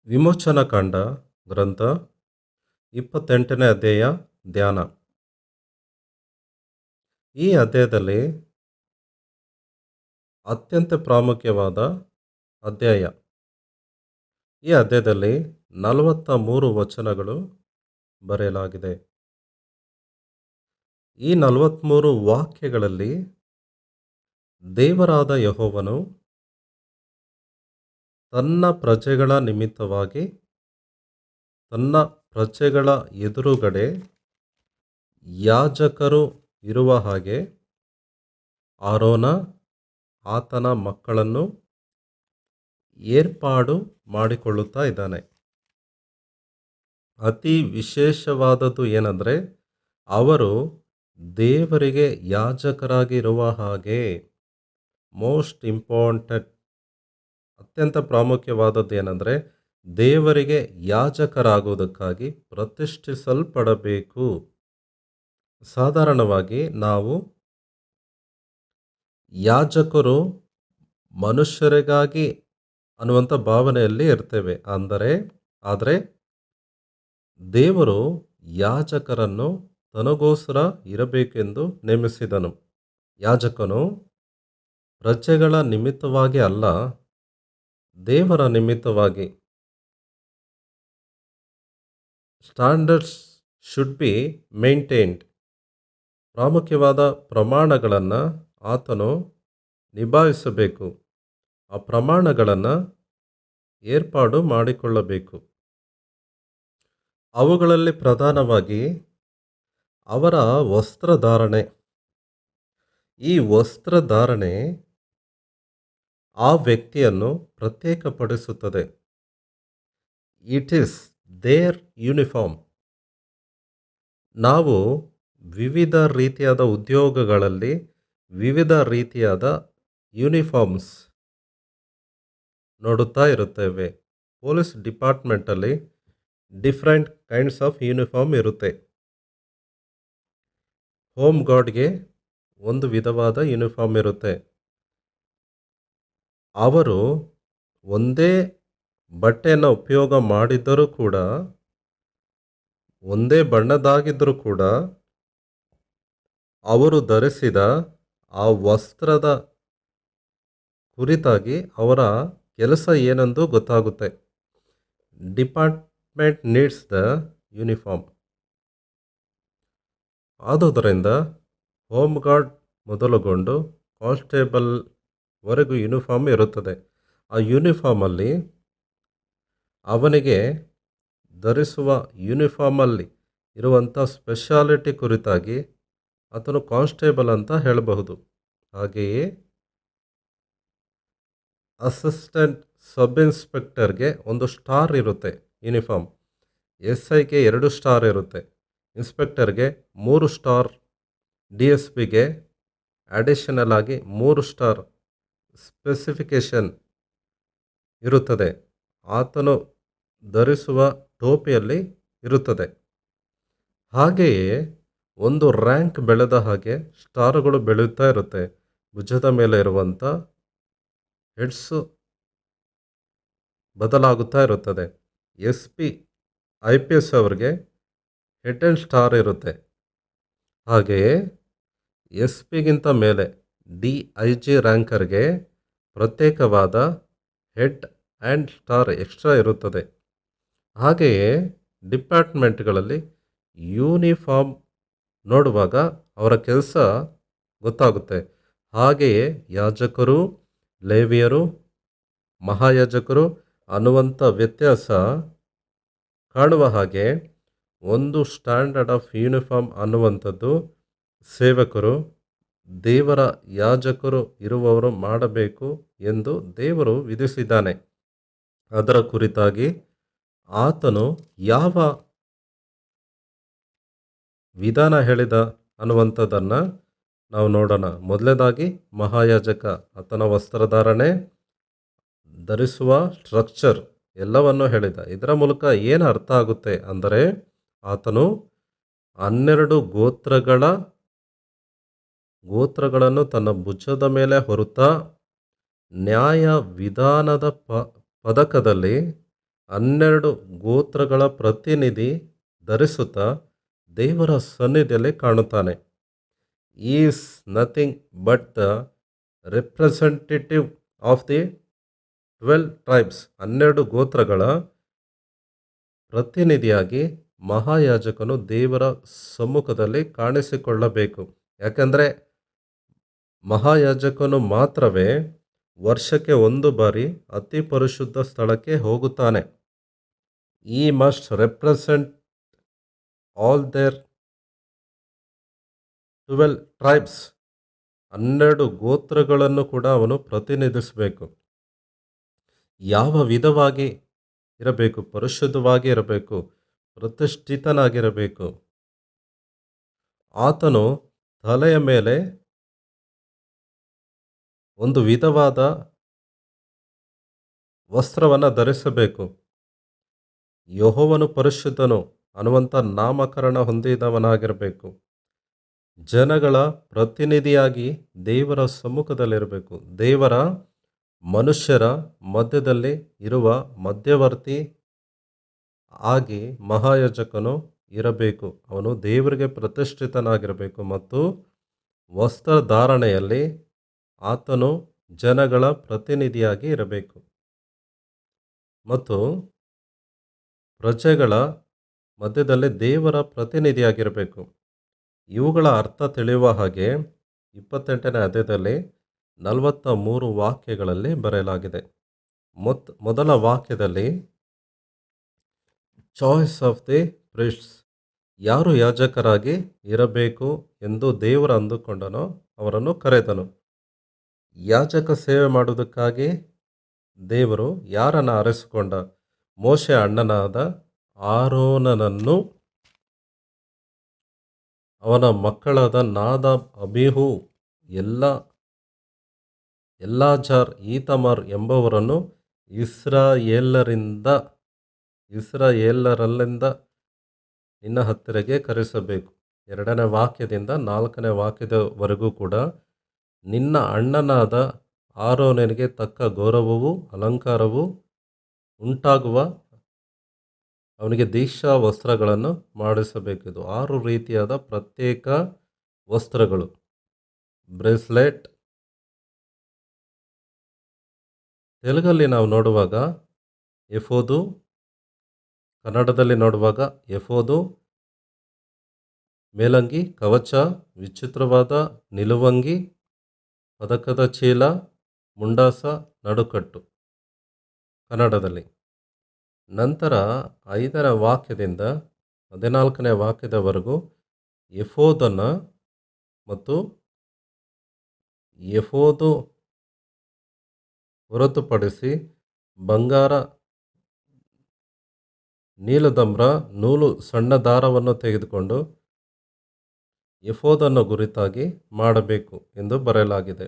ವಿಮೋಚನಕಾಂಡ ಗ್ರಂಥ 28ನೇ ಅಧ್ಯಾಯ ಧ್ಯಾನ. ಈ ಅಧ್ಯಾಯದಲ್ಲಿ ಅತ್ಯಂತ ಪ್ರಾಮುಖ್ಯವಾದ ಅಧ್ಯಾಯ. ಈ ಅಧ್ಯಾಯದಲ್ಲಿ 43 ವಚನಗಳು ಬರೆಯಲಾಗಿದೆ. ಈ 43 ವಾಕ್ಯಗಳಲ್ಲಿ ದೇವರಾದ ಯೆಹೋವನು ತನ್ನ ಪ್ರಜೆಗಳ ನಿಮಿತ್ತವಾಗಿ ತನ್ನ ಪ್ರಜೆಗಳ ಎದುರುಗಡೆ ಯಾಜಕರು ಇರುವ ಹಾಗೆ ಆರೋನ ಆತನ ಮಕ್ಕಳನ್ನು ಏರ್ಪಾಡು ಮಾಡಿಕೊಳ್ಳುತ್ತಾ ಇದ್ದಾನೆ. ಅತಿ ವಿಶೇಷವಾದದ್ದು ಏನಂದರೆ, ಅವರು ದೇವರಿಗೆ ಯಾಜಕರಾಗಿ ಇರುವ ಹಾಗೆ. ಮೋಸ್ಟ್ ಇಂಪಾರ್ಟೆಂಟ್, ಅತ್ಯಂತ ಪ್ರಾಮುಖ್ಯವಾದದ್ದು ಏನಂದರೆ, ದೇವರಿಗೆ ಯಾಜಕರಾಗುವುದಕ್ಕಾಗಿ ಪ್ರತಿಷ್ಠಿಸಲ್ಪಡಬೇಕು. ಸಾಧಾರಣವಾಗಿ ನಾವು ಯಾಜಕರು ಮನುಷ್ಯರಿಗಾಗಿ ಅನ್ನುವಂಥ ಭಾವನೆಯಲ್ಲಿ ಇರ್ತೇವೆ. ಆದರೆ ದೇವರು ಯಾಜಕರನ್ನು ತನಗೋಸ್ಕರ ಇರಬೇಕೆಂದು ನೇಮಿಸಿದನು. ಯಾಜಕನು ಪ್ರಜೆಗಳ ನಿಮಿತ್ತವಾಗಿ ಅಲ್ಲ, ದೇವರ ನಿಮಿತ್ತವಾಗಿ. Standards should be maintained. ಪ್ರಾಮುಖ್ಯವಾದ ಪ್ರಮಾಣಗಳನ್ನು ಆತನು ನಿಭಾಯಿಸಬೇಕು. ಆ ಪ್ರಮಾಣಗಳನ್ನು ಏರ್ಪಾಡು ಮಾಡಿಕೊಳ್ಳಬೇಕು. ಅವುಗಳಲ್ಲಿ ಪ್ರಧಾನವಾಗಿ ಅವರ ವಸ್ತ್ರಧಾರಣೆ. ಈ ವಸ್ತ್ರಧಾರಣೆ ಆ ವ್ಯಕ್ತಿಯನ್ನು ಪ್ರತ್ಯೇಕಪಡಿಸುತ್ತದೆ. It is there uniform. ನಾವು ವಿವಿಧ ರೀತಿಯಾದ ಉದ್ಯೋಗಗಳಲ್ಲಿ ವಿವಿಧ ರೀತಿಯಾದ ಯೂನಿಫಾರ್ಮ್ಸ್ ನೋಡುತ್ತಾ ಇರುತ್ತೇವೆ. ಪೊಲೀಸ್ ಡಿಪಾರ್ಟ್ಮೆಂಟಲ್ಲಿ ಡಿಫ್ರೆಂಟ್ ಕೈಂಡ್ಸ್ ಆಫ್ ಯೂನಿಫಾರ್ಮ್ ಇರುತ್ತೆ. ಹೋಮ್ ಗಾರ್ಡ್ಗೆ ಒಂದು ವಿಧವಾದ ಯೂನಿಫಾರ್ಮ್ ಇರುತ್ತೆ. ಅವರು ಒಂದೇ ಬಟ್ಟೆಯನ್ನು ಉಪಯೋಗ ಮಾಡಿದ್ದರೂ ಕೂಡ, ಒಂದೇ ಬಣ್ಣದಾಗಿದ್ದರೂ ಕೂಡ, ಅವರು ಧರಿಸಿದ ಆ ವಸ್ತ್ರದ ಕುರಿತಾಗಿ ಅವರ ಕೆಲಸ ಏನೆಂದು ಗೊತ್ತಾಗುತ್ತೆ. Department needs the uniform. ಆದುದರಿಂದ ಹೋಮ್ ಗಾರ್ಡ್ ಮೊದಲುಗೊಂಡು ಕಾನ್ಸ್ಟೇಬಲ್ ವರೆಗೂ ಯೂನಿಫಾರ್ಮ್ ಇರುತ್ತದೆ. ಆ ಯೂನಿಫಾರ್ಮಲ್ಲಿ ಅವನಿಗೆ ಧರಿಸುವ ಯೂನಿಫಾರ್ಮಲ್ಲಿ ಇರುವಂಥ ಸ್ಪೆಷಾಲಿಟಿ ಕುರಿತಾಗಿ ಆತನು ಕಾನ್ಸ್ಟೇಬಲ್ ಅಂತ ಹೇಳಬಹುದು. ಹಾಗೆಯೇ ಅಸಿಸ್ಟೆಂಟ್ ಸಬ್ ಇನ್ಸ್ಪೆಕ್ಟರ್ಗೆ ಒಂದು ಸ್ಟಾರ್ ಇರುತ್ತೆ ಯೂನಿಫಾರ್ಮ್. SIಗೆ 2 ಸ್ಟಾರ್ ಇರುತ್ತೆ. ಇನ್ಸ್ಪೆಕ್ಟರ್ಗೆ 3 ಸ್ಟಾರ್. DSPಗೆ ಅಡಿಷನಲ್ ಆಗಿ 3 ಸ್ಟಾರ್ ಸ್ಪೆಸಿಫಿಕೇಷನ್ ಇರುತ್ತದೆ. ಆತನು ಧರಿಸುವ ಟೋಪಿಯಲ್ಲಿ ಇರುತ್ತದೆ. ಹಾಗೆಯೇ ಒಂದು ರ್ಯಾಂಕ್ ಬೆಳೆದ ಹಾಗೆ ಸ್ಟಾರ್ಗಳು ಬೆಳೆಯುತ್ತಾ ಇರುತ್ತೆ. ಭುಜದ ಮೇಲೆ ಇರುವಂಥ ಹೆಡ್ಸು ಬದಲಾಗುತ್ತಾ ಇರುತ್ತದೆ. SP IPS ಅವರಿಗೆ ಹೆಡ್ ಆ್ಯಂಡ್ ಸ್ಟಾರ್ ಇರುತ್ತೆ. ಹಾಗೆಯೇ SPಗಿಂತ ಮೇಲೆ DIG ರ್ಯಾಂಕರ್ಗೆ ಪ್ರತ್ಯೇಕವಾದ ಹೆಡ್ ಆ್ಯಂಡ್ ಸ್ಟಾರ್ ಎಕ್ಸ್ಟ್ರಾ ಇರುತ್ತದೆ. ಹಾಗೆಯೇ ಡಿಪಾರ್ಟ್ಮೆಂಟ್ಗಳಲ್ಲಿ ಯೂನಿಫಾರ್ಮ್ ನೋಡುವಾಗ ಅವರ ಕೆಲಸ ಗೊತ್ತಾಗುತ್ತೆ. ಹಾಗೆಯೇ ಯಾಜಕರು, ಲೇವಿಯರು, ಮಹಾಯಾಜಕರು ಅನ್ನುವಂಥ ವ್ಯತ್ಯಾಸ ಕಾಣುವ ಹಾಗೆ ಒಂದು ಸ್ಟ್ಯಾಂಡರ್ಡ್ ಆಫ್ ಯೂನಿಫಾರ್ಮ್ ಅನ್ನುವಂಥದ್ದು ಸೇವಕರು, ದೇವರ ಯಾಜಕರು ಇರುವವರು ಮಾಡಬೇಕು ಎಂದು ದೇವರು ವಿಧಿಸಿದ್ದಾನೆ. ಅದರ ಕುರಿತಾಗಿ ಆತನು ಯಾವ ವಿಧಾನ ಹೇಳಿದ ಅನ್ನುವಂಥದ್ದನ್ನು ನಾವು ನೋಡೋಣ. ಮೊದಲನೇದಾಗಿ ಮಹಾಯಾಜಕ, ಆತನ ವಸ್ತ್ರಧಾರಣೆ, ಧರಿಸುವ ಸ್ಟ್ರಕ್ಚರ್ ಎಲ್ಲವನ್ನೂ ಹೇಳಿದ. ಇದರ ಮೂಲಕ ಏನು ಅರ್ಥ ಆಗುತ್ತೆ ಅಂದರೆ, ಆತನು 12 ಗೋತ್ರಗಳನ್ನು ತನ್ನ ಭುಜದ ಮೇಲೆ ಹೊರುತ್ತಾ ನ್ಯಾಯ ವಿಧಾನದ ಪದಕದಲ್ಲಿ 12 ಗೋತ್ರಗಳ ಪ್ರತಿನಿಧಿ ಧರಿಸುತ್ತಾ ದೇವರ ಸನ್ನಿಧಿಯಲ್ಲಿ ಕಾಣುತ್ತಾನೆ. Is nothing but the representative of the 12 tribes. 12 ಗೋತ್ರಗಳ ಪ್ರತಿನಿಧಿಯಾಗಿ ಮಹಾಯಾಜಕನು ದೇವರ ಸಮ್ಮುಖದಲ್ಲಿ ಕಾಣಿಸಿಕೊಳ್ಳಬೇಕು. ಯಾಕಂದರೆ ಮಹಾಯಾಜಕನು ಮಾತ್ರವೇ ವರ್ಷಕ್ಕೆ ಒಂದು ಬಾರಿ ಅತಿ ಪರಿಶುದ್ಧ ಸ್ಥಳಕ್ಕೆ ಹೋಗುತ್ತಾನೆ. ಈ must represent all their 12 tribes. 12 ಗೋತ್ರಗಳನ್ನು ಕೂಡ ಅವನು ಪ್ರತಿನಿಧಿಸಬೇಕು. ಯಾವ ವಿಧವಾಗಿ ಇರಬೇಕು? ಪರಿಶುದ್ಧವಾಗಿ ಇರಬೇಕು, ಪ್ರತಿಷ್ಠಿತನಾಗಿರಬೇಕು. ಆತನು ತಲೆಯ ಮೇಲೆ ಒಂದು ವಿಧವಾದ ವಸ್ತ್ರವನ್ನು ಧರಿಸಬೇಕು. ಯೆಹೋವನು ಪರಿಶುದ್ಧನು ಅನ್ನುವಂಥ ನಾಮಕರಣ ಹೊಂದಿದವನಾಗಿರಬೇಕು. ಜನಗಳ ಪ್ರತಿನಿಧಿಯಾಗಿ ದೇವರ ಸಮ್ಮುಖದಲ್ಲಿರಬೇಕು. ದೇವರ ಮನುಷ್ಯರ ಮಧ್ಯದಲ್ಲಿ ಇರುವ ಮಧ್ಯವರ್ತಿ ಆಗಿ ಮಹಾಯಾಜಕನು ಇರಬೇಕು. ಅವನು ದೇವರಿಗೆ ಪ್ರತಿಷ್ಠಿತನಾಗಿರಬೇಕು ಮತ್ತು ವಸ್ತ್ರಧಾರಣೆಯಲ್ಲಿ ಆತನು ಜನಗಳ ಪ್ರತಿನಿಧಿಯಾಗಿ ಇರಬೇಕು ಮತ್ತು ಪ್ರಜೆಗಳ ಮಧ್ಯದಲ್ಲಿ ದೇವರ ಪ್ರತಿನಿಧಿಯಾಗಿರಬೇಕು. ಇವುಗಳ ಅರ್ಥ ತಿಳಿಯುವ ಹಾಗೆ 28ನೇ ಅಧ್ಯಾಯದಲ್ಲಿ 43 ವಾಕ್ಯಗಳಲ್ಲಿ ಬರೆಯಲಾಗಿದೆ. ಮೊದಲ ವಾಕ್ಯದಲ್ಲಿ ಚಾಯ್ಸ್ ಆಫ್ ದಿ ಪ್ರೀಸ್ಟ್ಸ್, ಯಾರು ಯಾಜಕರಾಗಿ ಇರಬೇಕು ಎಂದು ದೇವರು ಅಂದುಕೊಂಡನೋ ಅವರನ್ನು ಕರೆದನು. ಯಾಜಕ ಸೇವೆ ಮಾಡುವುದಕ್ಕಾಗಿ ದೇವರು ಯಾರನ್ನು ಆರಿಸಿಕೊಂಡ? ಮೋಶೆ ಅಣ್ಣನಾದ ಆರೋನನನ್ನು, ಅವನ ಮಕ್ಕಳಾದ ನಾದಾಬ್, ಅಬೀಹು, ಎಲ್ಲಾಜಾರ್, ಈತಮಾರ್ ಎಂಬವರನ್ನು ಇಸ್ರಾಯೇಲರಲ್ಲಿಂದ ನಿನ್ನ ಹತ್ತಿರಗೆ ಕರೆಸಬೇಕು. 2ನೇ ವಾಕ್ಯದಿಂದ 4ನೇ ವಾಕ್ಯದವರೆಗೂ ಕೂಡ ನಿನ್ನ ಅಣ್ಣನಾದ ಆರೋನನಿಗೆ ತಕ್ಕ ಗೌರವವೂ ಅಲಂಕಾರವೂ ಉಂಟಾಗುವ ಅವನಿಗೆ ದೀಕ್ಷಾ ವಸ್ತ್ರಗಳನ್ನು ಮಾಡಿಸಬೇಕಿದು. 6 ರೀತಿಯಾದ ಪ್ರತ್ಯೇಕ ವಸ್ತ್ರಗಳು. ಬ್ರೇಸ್ಲೆಟ್, ತೆಲುಗಲ್ಲಿ ನಾವು ನೋಡುವಾಗ ಎಫೋದು, ಕನ್ನಡದಲ್ಲಿ ನೋಡುವಾಗ ಎಫೋದು, ಮೇಲಂಗಿ, ಕವಚ, ವಿಚಿತ್ರವಾದ ನಿಲುವಂಗಿ, ಪದಕದ ಚೀಲ, ಮುಂಡಾಸ, ನಡುಕಟ್ಟು ಕನ್ನಡದಲ್ಲಿ. ನಂತರ 5ನೇ ವಾಕ್ಯದಿಂದ 14ನೇ ವಾಕ್ಯದವರೆಗೂ ಎಫೋದನ್ನು ಮತ್ತು ಎಫೋದು ಹೊರತುಪಡಿಸಿ ಬಂಗಾರ, ನೀಲದಂಬ್ರ, ನೂಲು, ಸಣ್ಣ ದಾರವನ್ನು ತೆಗೆದುಕೊಂಡು ಎಫೋದನ್ನು ಗುರುತಾಗಿ ಮಾಡಬೇಕು ಎಂದು ಬರೆಯಲಾಗಿದೆ.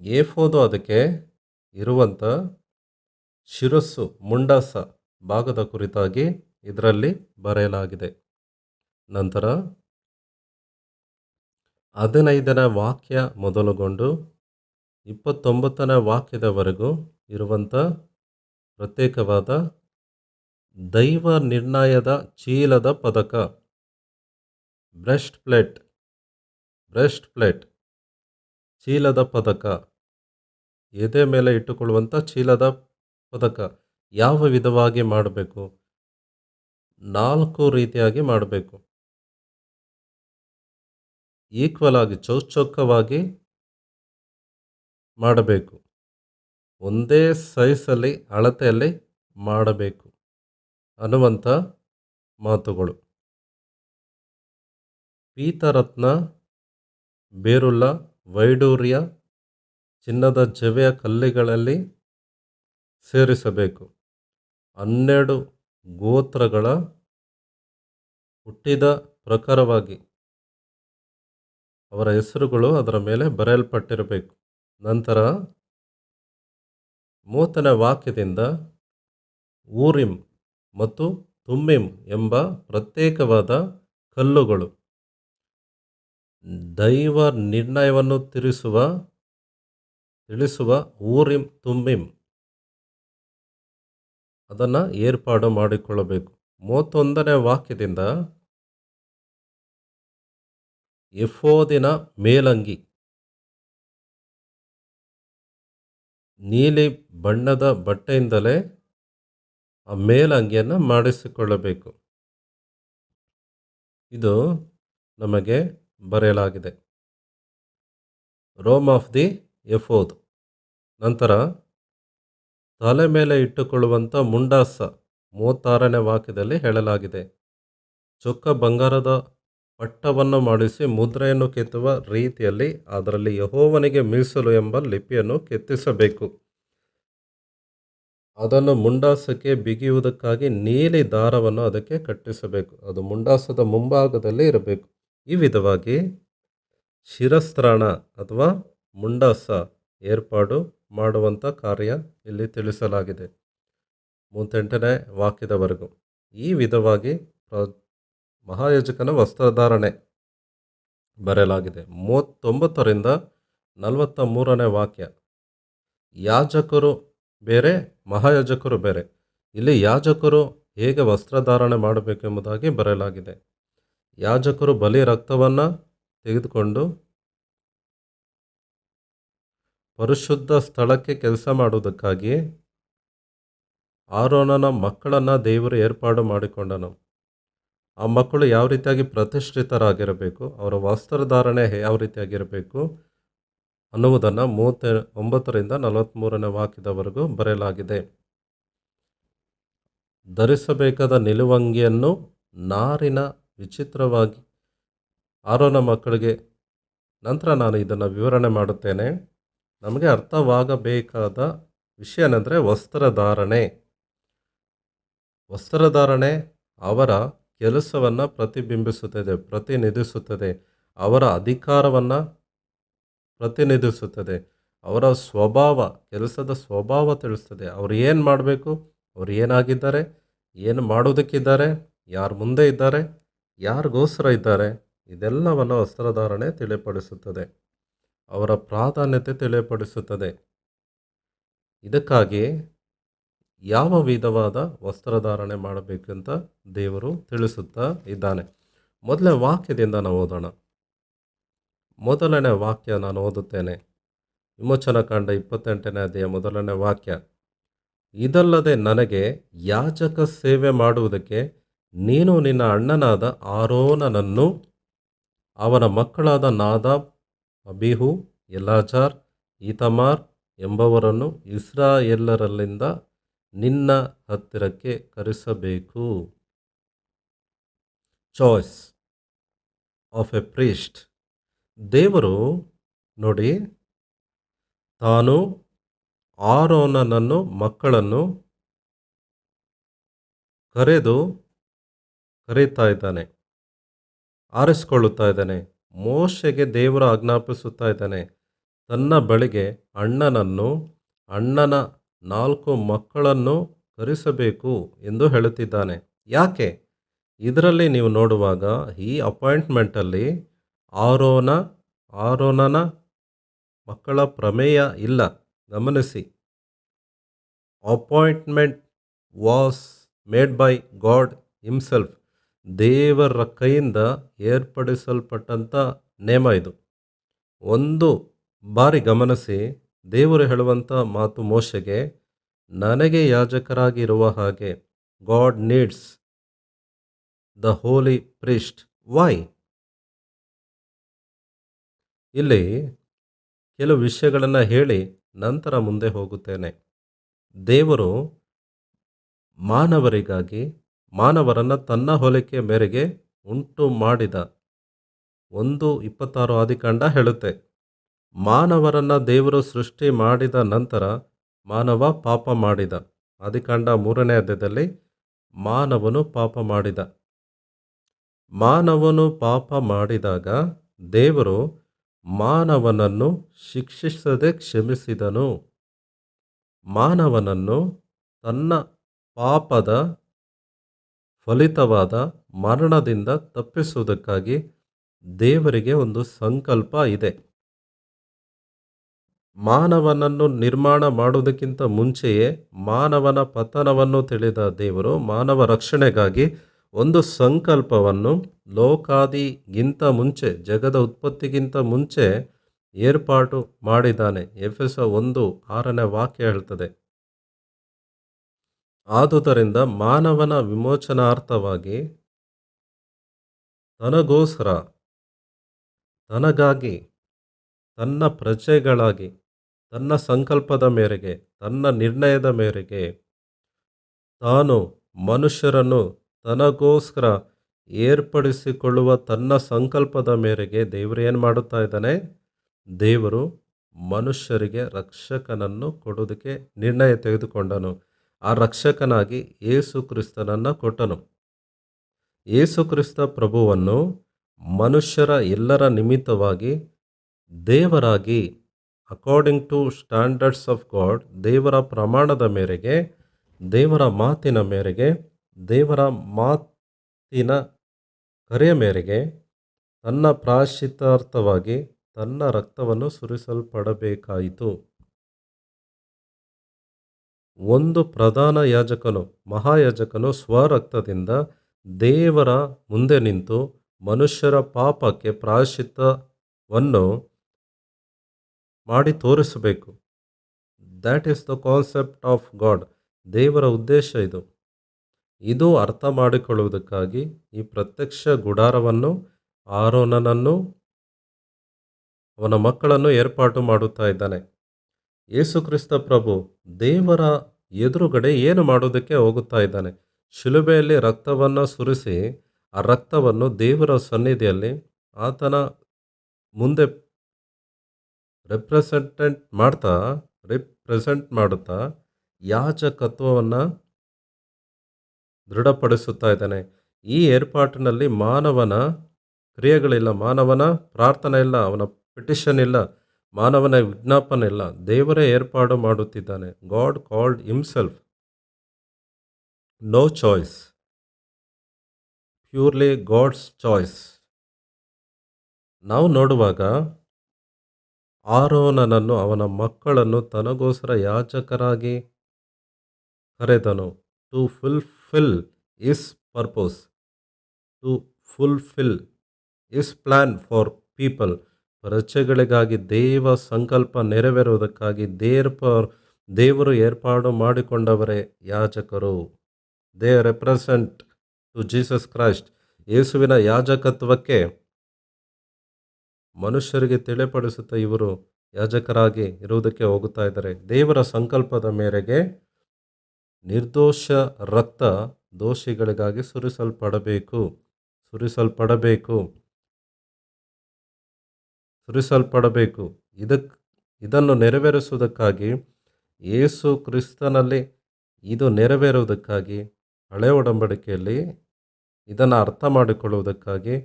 ಏಫೋದು ಅದಕ್ಕೆ ಇರುವಂಥ ಶಿರಸ್ಸು, ಮುಂಡಾಸ ಭಾಗದ ಕುರಿತಾಗಿ ಇದರಲ್ಲಿ ಬರೆಯಲಾಗಿದೆ. ನಂತರ 15ನೇ ವಾಕ್ಯ ಮೊದಲುಗೊಂಡು 29ನೇ ವಾಕ್ಯದವರೆಗೂ ಇರುವಂಥ ಪ್ರತ್ಯೇಕವಾದ ದೈವ ನಿರ್ಣಯದ ಚೀಲದ ಪದಕ, ಬ್ರೆಸ್ಟ್ ಪ್ಲೇಟ್, ಚೀಲದ ಪದಕ, ಎದೆ ಮೇಲೆ ಇಟ್ಟುಕೊಳ್ಳುವಂಥ ಚೀಲದ ಪದಕ ಯಾವ ವಿಧವಾಗಿ ಮಾಡಬೇಕು? 4 ರೀತಿಯಾಗಿ ಮಾಡಬೇಕು. ಈಕ್ವಲ್ ಆಗಿ, ಚೌಚೌಕವಾಗಿ ಮಾಡಬೇಕು. ಒಂದೇ ಸೈಜಲ್ಲಿ, ಅಳತೆಯಲ್ಲಿ ಮಾಡಬೇಕು ಅನ್ನುವಂಥ ಮಾತುಗಳು. ಪೀತರತ್ನ, ಬೇರುಳ್ಳ, ವೈಡೂರ್ಯ, ಚಿನ್ನದ ಜವೆಯ ಕಲ್ಲಿಗಳಲ್ಲಿ ಸೇರಿಸಬೇಕು. 12 ಗೋತ್ರಗಳ ಹುಟ್ಟಿದ ಪ್ರಕಾರವಾಗಿ ಅವರ ಹೆಸರುಗಳು ಅದರ ಮೇಲೆ ಬರೆಯಲ್ಪಟ್ಟಿರಬೇಕು. ನಂತರ 30ನೇ ವಾಕ್ಯದಿಂದ ಊರಿಮ್ ಮತ್ತು ತುಮ್ಮಿಮ್ ಎಂಬ ಪ್ರತ್ಯೇಕವಾದ ಕಲ್ಲುಗಳು, ದೈವ ನಿರ್ಣಯವನ್ನು ತಿಳಿಸುವ ಊರಿಮ್ ತುಮ್ಮಿಮ್ ಅದನ್ನು ಏರ್ಪಾಡು ಮಾಡಿಕೊಳ್ಳಬೇಕು. 31ನೇ ವಾಕ್ಯದಿಂದ ಎಫೋದಿನ ಮೇಲಂಗಿ ನೀಲಿ ಬಣ್ಣದ ಬಟ್ಟೆಯಿಂದಲೇ ಆ ಮೇಲಂಗಿಯನ್ನು ಮಾಡಿಸಿಕೊಳ್ಳಬೇಕು. ಇದು ನಮಗೆ ಬರೆಯಲಾಗಿದೆ. Robe of the ephod. ನಂತರ ತಲೆ ಮೇಲೆ ಇಟ್ಟುಕೊಳ್ಳುವಂಥ ಮುಂಡಾಸ 36ನೇ ವಾಕ್ಯದಲ್ಲಿ ಹೇಳಲಾಗಿದೆ. ಚೊಕ್ಕ ಬಂಗಾರದ ಪಟ್ಟವನ್ನು ಮಾಡಿಸಿ ಮುದ್ರೆಯನ್ನು ಕೆತ್ತುವ ರೀತಿಯಲ್ಲಿ ಅದರಲ್ಲಿ ಯೆಹೋವನಿಗೆ ಮೀಸಲು ಎಂಬ ಲಿಪಿಯನ್ನು ಕೆತ್ತಿಸಬೇಕು. ಅದನ್ನು ಮುಂಡಾಸಕ್ಕೆ ಬಿಗಿಯುವುದಕ್ಕಾಗಿ ನೀಲಿ ದಾರವನ್ನು ಅದಕ್ಕೆ ಕಟ್ಟಿಸಬೇಕು. ಅದು ಮುಂಡಾಸದ ಮುಂಭಾಗದಲ್ಲಿ ಇರಬೇಕು. ಈ ವಿಧವಾಗಿ ಶಿರಸ್ತ್ರಾಣ ಅಥವಾ ಮುಂಡಾಸ ಏರ್ಪಾಡು ಮಾಡುವಂಥ ಕಾರ್ಯ ಇಲ್ಲಿ ತಿಳಿಸಲಾಗಿದೆ 38ನೇ ವಾಕ್ಯದವರೆಗೂ. ಈ ವಿಧವಾಗಿ ಮಹಾಯಾಜಕನ ವಸ್ತ್ರಧಾರಣೆ ಬರೆಯಲಾಗಿದೆ. 39ರಿಂದ 43ನೇ ವಾಕ್ಯ. ಯಾಜಕರು ಬೇರೆ, ಮಹಾಯಾಜಕರು ಬೇರೆ. ಇಲ್ಲಿ ಯಾಜಕರು ಹೇಗೆ ವಸ್ತ್ರಧಾರಣೆ ಮಾಡಬೇಕೆಂಬುದಾಗಿ ಬರೆಯಲಾಗಿದೆ. ಯಾಜಕರು ಬಲಿ ರಕ್ತವನ್ನು ತೆಗೆದುಕೊಂಡು ಪರಿಶುದ್ಧ ಸ್ಥಳಕ್ಕೆ ಕೆಲಸ ಮಾಡುವುದಕ್ಕಾಗಿ ಆರೋನನ ಮಕ್ಕಳನ್ನು ದೇವರು ಏರ್ಪಾಡು ಮಾಡಿಕೊಂಡನು. ಆ ಮಕ್ಕಳು ಯಾವ ರೀತಿಯಾಗಿ ಪ್ರತಿಷ್ಠಿತರಾಗಿರಬೇಕು, ಅವರ ವಸ್ತ್ರಧಾರಣೆ ಯಾವ ರೀತಿಯಾಗಿರಬೇಕು ಅನ್ನುವುದನ್ನು 39ರಿಂದ 43ನೇ ವಾಕ್ಯದವರೆಗೂ ಬರೆಯಲಾಗಿದೆ. ಧರಿಸಬೇಕಾದ ನಿಲುವಂಗಿಯನ್ನು ನಾರಿನ ವಿಚಿತ್ರವಾಗಿ ಆರೋನ ಮಕ್ಕಳಿಗೆ, ನಂತರ ನಾನು ಇದನ್ನು ವಿವರಣೆ ಮಾಡುತ್ತೇನೆ. ನಮಗೆ ಅರ್ಥವಾಗಬೇಕಾದ ವಿಷಯ ಏನೆಂದರೆ ವಸ್ತ್ರಧಾರಣೆ ಅವರ ಕೆಲಸವನ್ನು ಪ್ರತಿನಿಧಿಸುತ್ತದೆ, ಅವರ ಅಧಿಕಾರವನ್ನು ಪ್ರತಿನಿಧಿಸುತ್ತದೆ, ಅವರ ಸ್ವಭಾವ, ಕೆಲಸದ ಸ್ವಭಾವ ತಿಳಿಸ್ತದೆ. ಅವರು ಏನು ಮಾಡಬೇಕು, ಅವರು ಏನಾಗಿದ್ದಾರೆ, ಏನು ಮಾಡೋದಕ್ಕಿದ್ದಾರೆ, ಯಾರು ಮುಂದೆ ಇದ್ದಾರೆ, ಯಾರಿಗೋಸ್ಕರ ಇದ್ದಾರೆ, ಇದೆಲ್ಲವನ್ನು ವಸ್ತ್ರಧಾರಣೆ ತಿಳಿಪಡಿಸುತ್ತದೆ. ಅವರ ಪ್ರಾಧಾನ್ಯತೆ ತಿಳಿಯಪಡಿಸುತ್ತದೆ. ಇದಕ್ಕಾಗಿ ಯಾವ ವಿಧವಾದ ವಸ್ತ್ರಧಾರಣೆ ಮಾಡಬೇಕಂತ ದೇವರು ತಿಳಿಸುತ್ತಾ ಇದ್ದಾನೆ. ಮೊದಲನೇ ವಾಕ್ಯದಿಂದ ನಾವು ಓದೋಣ. ಮೊದಲನೇ ವಾಕ್ಯ ನಾನು ಓದುತ್ತೇನೆ. ವಿಮೋಚನಕಾಂಡ 28ನೇ ಅಧ್ಯಾಯ 1ನೇ ವಾಕ್ಯ. ಇದಲ್ಲದೆ ನನಗೆ ಯಾಜಕ ಸೇವೆ ಮಾಡುವುದಕ್ಕೆ ನೀನು ನಿನ್ನ ಅಣ್ಣನಾದ ಆರೋನನನ್ನು, ಅವನ ಮಕ್ಕಳಾದ ನಾದಾಬ್, ಅಬೀಹು, ಎಲ್ಲಾಜಾರ್, ಈತಮಾರ್ ಎಂಬವರನ್ನು ಇಸ್ರಾಯೇಲ್ಯರಲ್ಲಿಂದ ನಿನ್ನ ಹತ್ತಿರಕ್ಕೆ ಕರೆಸಬೇಕು. Choice of a priest. ದೇವರು ನೋಡಿ, ತಾನು ಆರೋನನನ್ನು ಮಕ್ಕಳನ್ನು ಕರೀತಾ ಇದ್ದಾನೆ, ಆರಿಸಿಕೊಳ್ಳುತ್ತಾ ಇದ್ದಾನೆ. ಮೋಶೆಗೆ ದೇವರು ಆಜ್ಞಾಪಿಸುತ್ತಾ ಇದ್ದಾನೆ, ತನ್ನ ಬಳಿಗೆ ಅಣ್ಣನ 4 ಮಕ್ಕಳನ್ನು ಕರೆಸಬೇಕು ಎಂದು ಹೇಳುತ್ತಿದ್ದಾನೆ. ಯಾಕೆ? ಇದರಲ್ಲಿ ನೀವು ನೋಡುವಾಗ ಈ ಅಪಾಯಿಂಟ್ಮೆಂಟಲ್ಲಿ ಆರೋನನ ಮಕ್ಕಳ ಪ್ರಮೇಯ ಇಲ್ಲ. ಗಮನಿಸಿ, appointment was made by god himself. ದೇವರ ಕೈಯಿಂದ ಏರ್ಪಡಿಸಲ್ಪಟ್ಟಂಥ ನೇಮ ಇದು. ಒಂದು ಬಾರಿ ಗಮನಿಸಿ, ದೇವರು ಹೇಳುವಂಥ ಮಾತು ಮೋಶೆಗೆ, ನನಗೆ ಯಾಜಕರಾಗಿರುವ ಹಾಗೆ God needs the holy priest. Why? ಇಲ್ಲಿ ಕೆಲವು ವಿಷಯಗಳನ್ನು ಹೇಳಿ ನಂತರ ಮುಂದೆ ಹೋಗುತ್ತೇನೆ. ದೇವರು ಮಾನವರನ್ನು ತನ್ನ ಹೋಲಿಕೆ ಮೇರೆಗೆ ಉಂಟು ಮಾಡಿದ. 1:26 ಆದಿಕಾಂಡ ಹೇಳುತ್ತೆ, ಮಾನವರನ್ನು ದೇವರು ಸೃಷ್ಟಿ ಮಾಡಿದ ನಂತರ ಮಾನವ ಪಾಪ ಮಾಡಿದ. ಆದಿಕಾಂಡ 3ನೇ ಅಧ್ಯಾಯದಲ್ಲಿ ಮಾನವನು ಪಾಪ ಮಾಡಿದಾಗ ದೇವರು ಮಾನವನನ್ನು ಶಿಕ್ಷಿಸದೆ ಕ್ಷಮಿಸಿದನು. ಮಾನವನನ್ನು ತನ್ನ ಪಾಪದ ಫಲಿತವಾದ ಮರಣದಿಂದ ತಪ್ಪಿಸುವುದಕ್ಕಾಗಿ ದೇವರಿಗೆ ಒಂದು ಸಂಕಲ್ಪ ಇದೆ. ಮಾನವನನ್ನು ನಿರ್ಮಾಣ ಮಾಡುವುದಕ್ಕಿಂತ ಮುಂಚೆಯೇ ಮಾನವನ ಪತನವನ್ನು ತಿಳಿದ ದೇವರು ಮಾನವ ರಕ್ಷಣೆಗಾಗಿ ಒಂದು ಸಂಕಲ್ಪವನ್ನು ಲೋಕಾದಿಗಿಂತ ಮುಂಚೆ, ಜಗದ ಉತ್ಪತ್ತಿಗಿಂತ ಮುಂಚೆ ಏರ್ಪಾಟು ಮಾಡಿದ್ದಾನೆ. ಎಫೆಸ 1:6 ವಾಕ್ಯ ಹೇಳ್ತದೆ. ಆದುದರಿಂದ ಮಾನವನ ವಿಮೋಚನಾರ್ಥವಾಗಿ ತನಗೋಸ್ಕರ, ತನಗಾಗಿ, ತನ್ನ ಪ್ರಜೆಗಳಾಗಿ, ತನ್ನ ಸಂಕಲ್ಪದ ಮೇರೆಗೆ, ತನ್ನ ನಿರ್ಣಯದ ಮೇರೆಗೆ ತಾನು ಮನುಷ್ಯರನ್ನು ತನಗೋಸ್ಕರ ಏರ್ಪಡಿಸಿಕೊಳ್ಳುವ ತನ್ನ ಸಂಕಲ್ಪದ ಮೇರೆಗೆ ದೇವರು ಏನು ಮಾಡುತ್ತಾ ಇದ್ದಾನೆ? ದೇವರು ಮನುಷ್ಯರಿಗೆ ರಕ್ಷಕನನ್ನು ಕೊಡುವುದಕ್ಕೆ ನಿರ್ಣಯ ತೆಗೆದುಕೊಂಡನು. ಆ ರಕ್ಷಕನಾಗಿ ಯೇಸು ಕ್ರಿಸ್ತನನ್ನು ಕೊಟ್ಟನು. ಯೇಸು ಕ್ರಿಸ್ತ ಪ್ರಭುವನ್ನು ಮನುಷ್ಯರ ಎಲ್ಲರ ನಿಮಿತ್ತವಾಗಿ ದೇವರಾಗಿ, according to standards of God, ದೇವರ ಪ್ರಮಾಣದ ಮೇರೆಗೆ, ದೇವರ ಮಾತಿನ ಮೇರೆಗೆ, ದೇವರ ಮಾತಿನ ಕರೆಯ ಮೇರೆಗೆ ತನ್ನ ಪ್ರಾಯಶ್ಚಿತ್ತಾರ್ಥವಾಗಿ ತನ್ನ ರಕ್ತವನ್ನು ಸುರಿಸಲ್ಪಡಬೇಕಾಯಿತು. ಒಂದು ಪ್ರಧಾನ ಯಾಜಕನು, ಮಹಾಯಾಜಕನು ಸ್ವರಕ್ತದಿಂದ ದೇವರ ಮುಂದೆ ನಿಂತು ಮನುಷ್ಯರ ಪಾಪಕ್ಕೆ ಪ್ರಾಯಶ್ಚಿತ್ತವನ್ನು ಮಾಡಿ ತೋರಿಸಬೇಕು. That is the concept of God. ದೇವರ ಉದ್ದೇಶ ಇದು. ಇದು ಅರ್ಥ ಮಾಡಿಕೊಳ್ಳುವುದಕ್ಕಾಗಿ ಈ ಪ್ರತ್ಯಕ್ಷ ಗುಡಾರವನ್ನು ಆರೋನನನ್ನು ಅವನ ಮಕ್ಕಳನ್ನು ಏರ್ಪಾಟು ಮಾಡುತ್ತಾ ಇದ್ದಾನೆ. ಯೇಸು ಕ್ರಿಸ್ತ ಪ್ರಭು ದೇವರ ಎದುರುಗಡೆ ಏನು ಮಾಡುವುದಕ್ಕೆ ಹೋಗುತ್ತಾ ಇದ್ದಾನೆ? ಶಿಲುಬೆಯಲ್ಲಿ ರಕ್ತವನ್ನು ಸುರಿಸಿ ಆ ರಕ್ತವನ್ನು ದೇವರ ಸನ್ನಿಧಿಯಲ್ಲಿ ಆತನ ಮುಂದೆ ರಿಪ್ರೆಸೆಂಟ್ ಮಾಡುತ್ತಾ ಯಾಜಕತ್ವವನ್ನು ದೃಢಪಡಿಸುತ್ತಾ ಇದ್ದಾನೆ. ಈ ಏರ್ಪಾಟಿನಲ್ಲಿ ಮಾನವನ ಕ್ರಿಯೆಗಳಿಲ್ಲ, ಮಾನವನ ಪ್ರಾರ್ಥನೆ ಇಲ್ಲ, ಅವನ ಪಿಟಿಷನ್ ಇಲ್ಲ, ಮಾನವನ ವಿಜ್ಞಾಪನೆ ಇಲ್ಲ. ದೇವರೇ ಏರ್ಪಾಡು ಮಾಡುತ್ತಿದ್ದಾನೆ. God called himself. No choice, purely God's choice. ನಾವು ನೋಡುವಾಗ ಆರೋನನನ್ನು, ಅವನ ಮಕ್ಕಳನ್ನು ತನಗೋಸ್ಕರ ಯಾಜಕರಾಗಿ ಕರೆದನು. To fulfil his purpose, to fulfil his plan for people. ಪ್ರಜೆಗಳಿಗಾಗಿ ದೇವ ಸಂಕಲ್ಪ ನೆರವೇರುವುದಕ್ಕಾಗಿ ದೇವರು ಏರ್ಪಾಡು ಮಾಡಿಕೊಂಡವರೇ ಯಾಜಕರು. They represent to Jesus Christ. ಯೇಸುವಿನ ಯಾಜಕತ್ವಕ್ಕೆ ಮನುಷ್ಯರಿಗೆ ತಿಳಿಪಡಿಸುತ್ತಾ ಇವರು ಯಾಜಕರಾಗಿ ಇರುವುದಕ್ಕೆ ಹೋಗುತ್ತಾ ಇದ್ದಾರೆ. ದೇವರ ಸಂಕಲ್ಪದ ಮೇರೆಗೆ ನಿರ್ದೋಷ ರಕ್ತ ದೋಷಿಗಳಿಗಾಗಿ ಸುರಿಸಲ್ಪಡಬೇಕು. ಇದನ್ನು ನೆರವೇರಿಸುವುದಕ್ಕಾಗಿ, ಯೇಸು ಕ್ರಿಸ್ತನಲ್ಲಿ ಇದು ನೆರವೇರುವುದಕ್ಕಾಗಿ, ಹಳೆಯ ಒಡಂಬಡಿಕೆಯಲ್ಲಿ ಇದನ್ನು ಅರ್ಥ ಮಾಡಿಕೊಳ್ಳುವುದಕ್ಕಾಗಿ,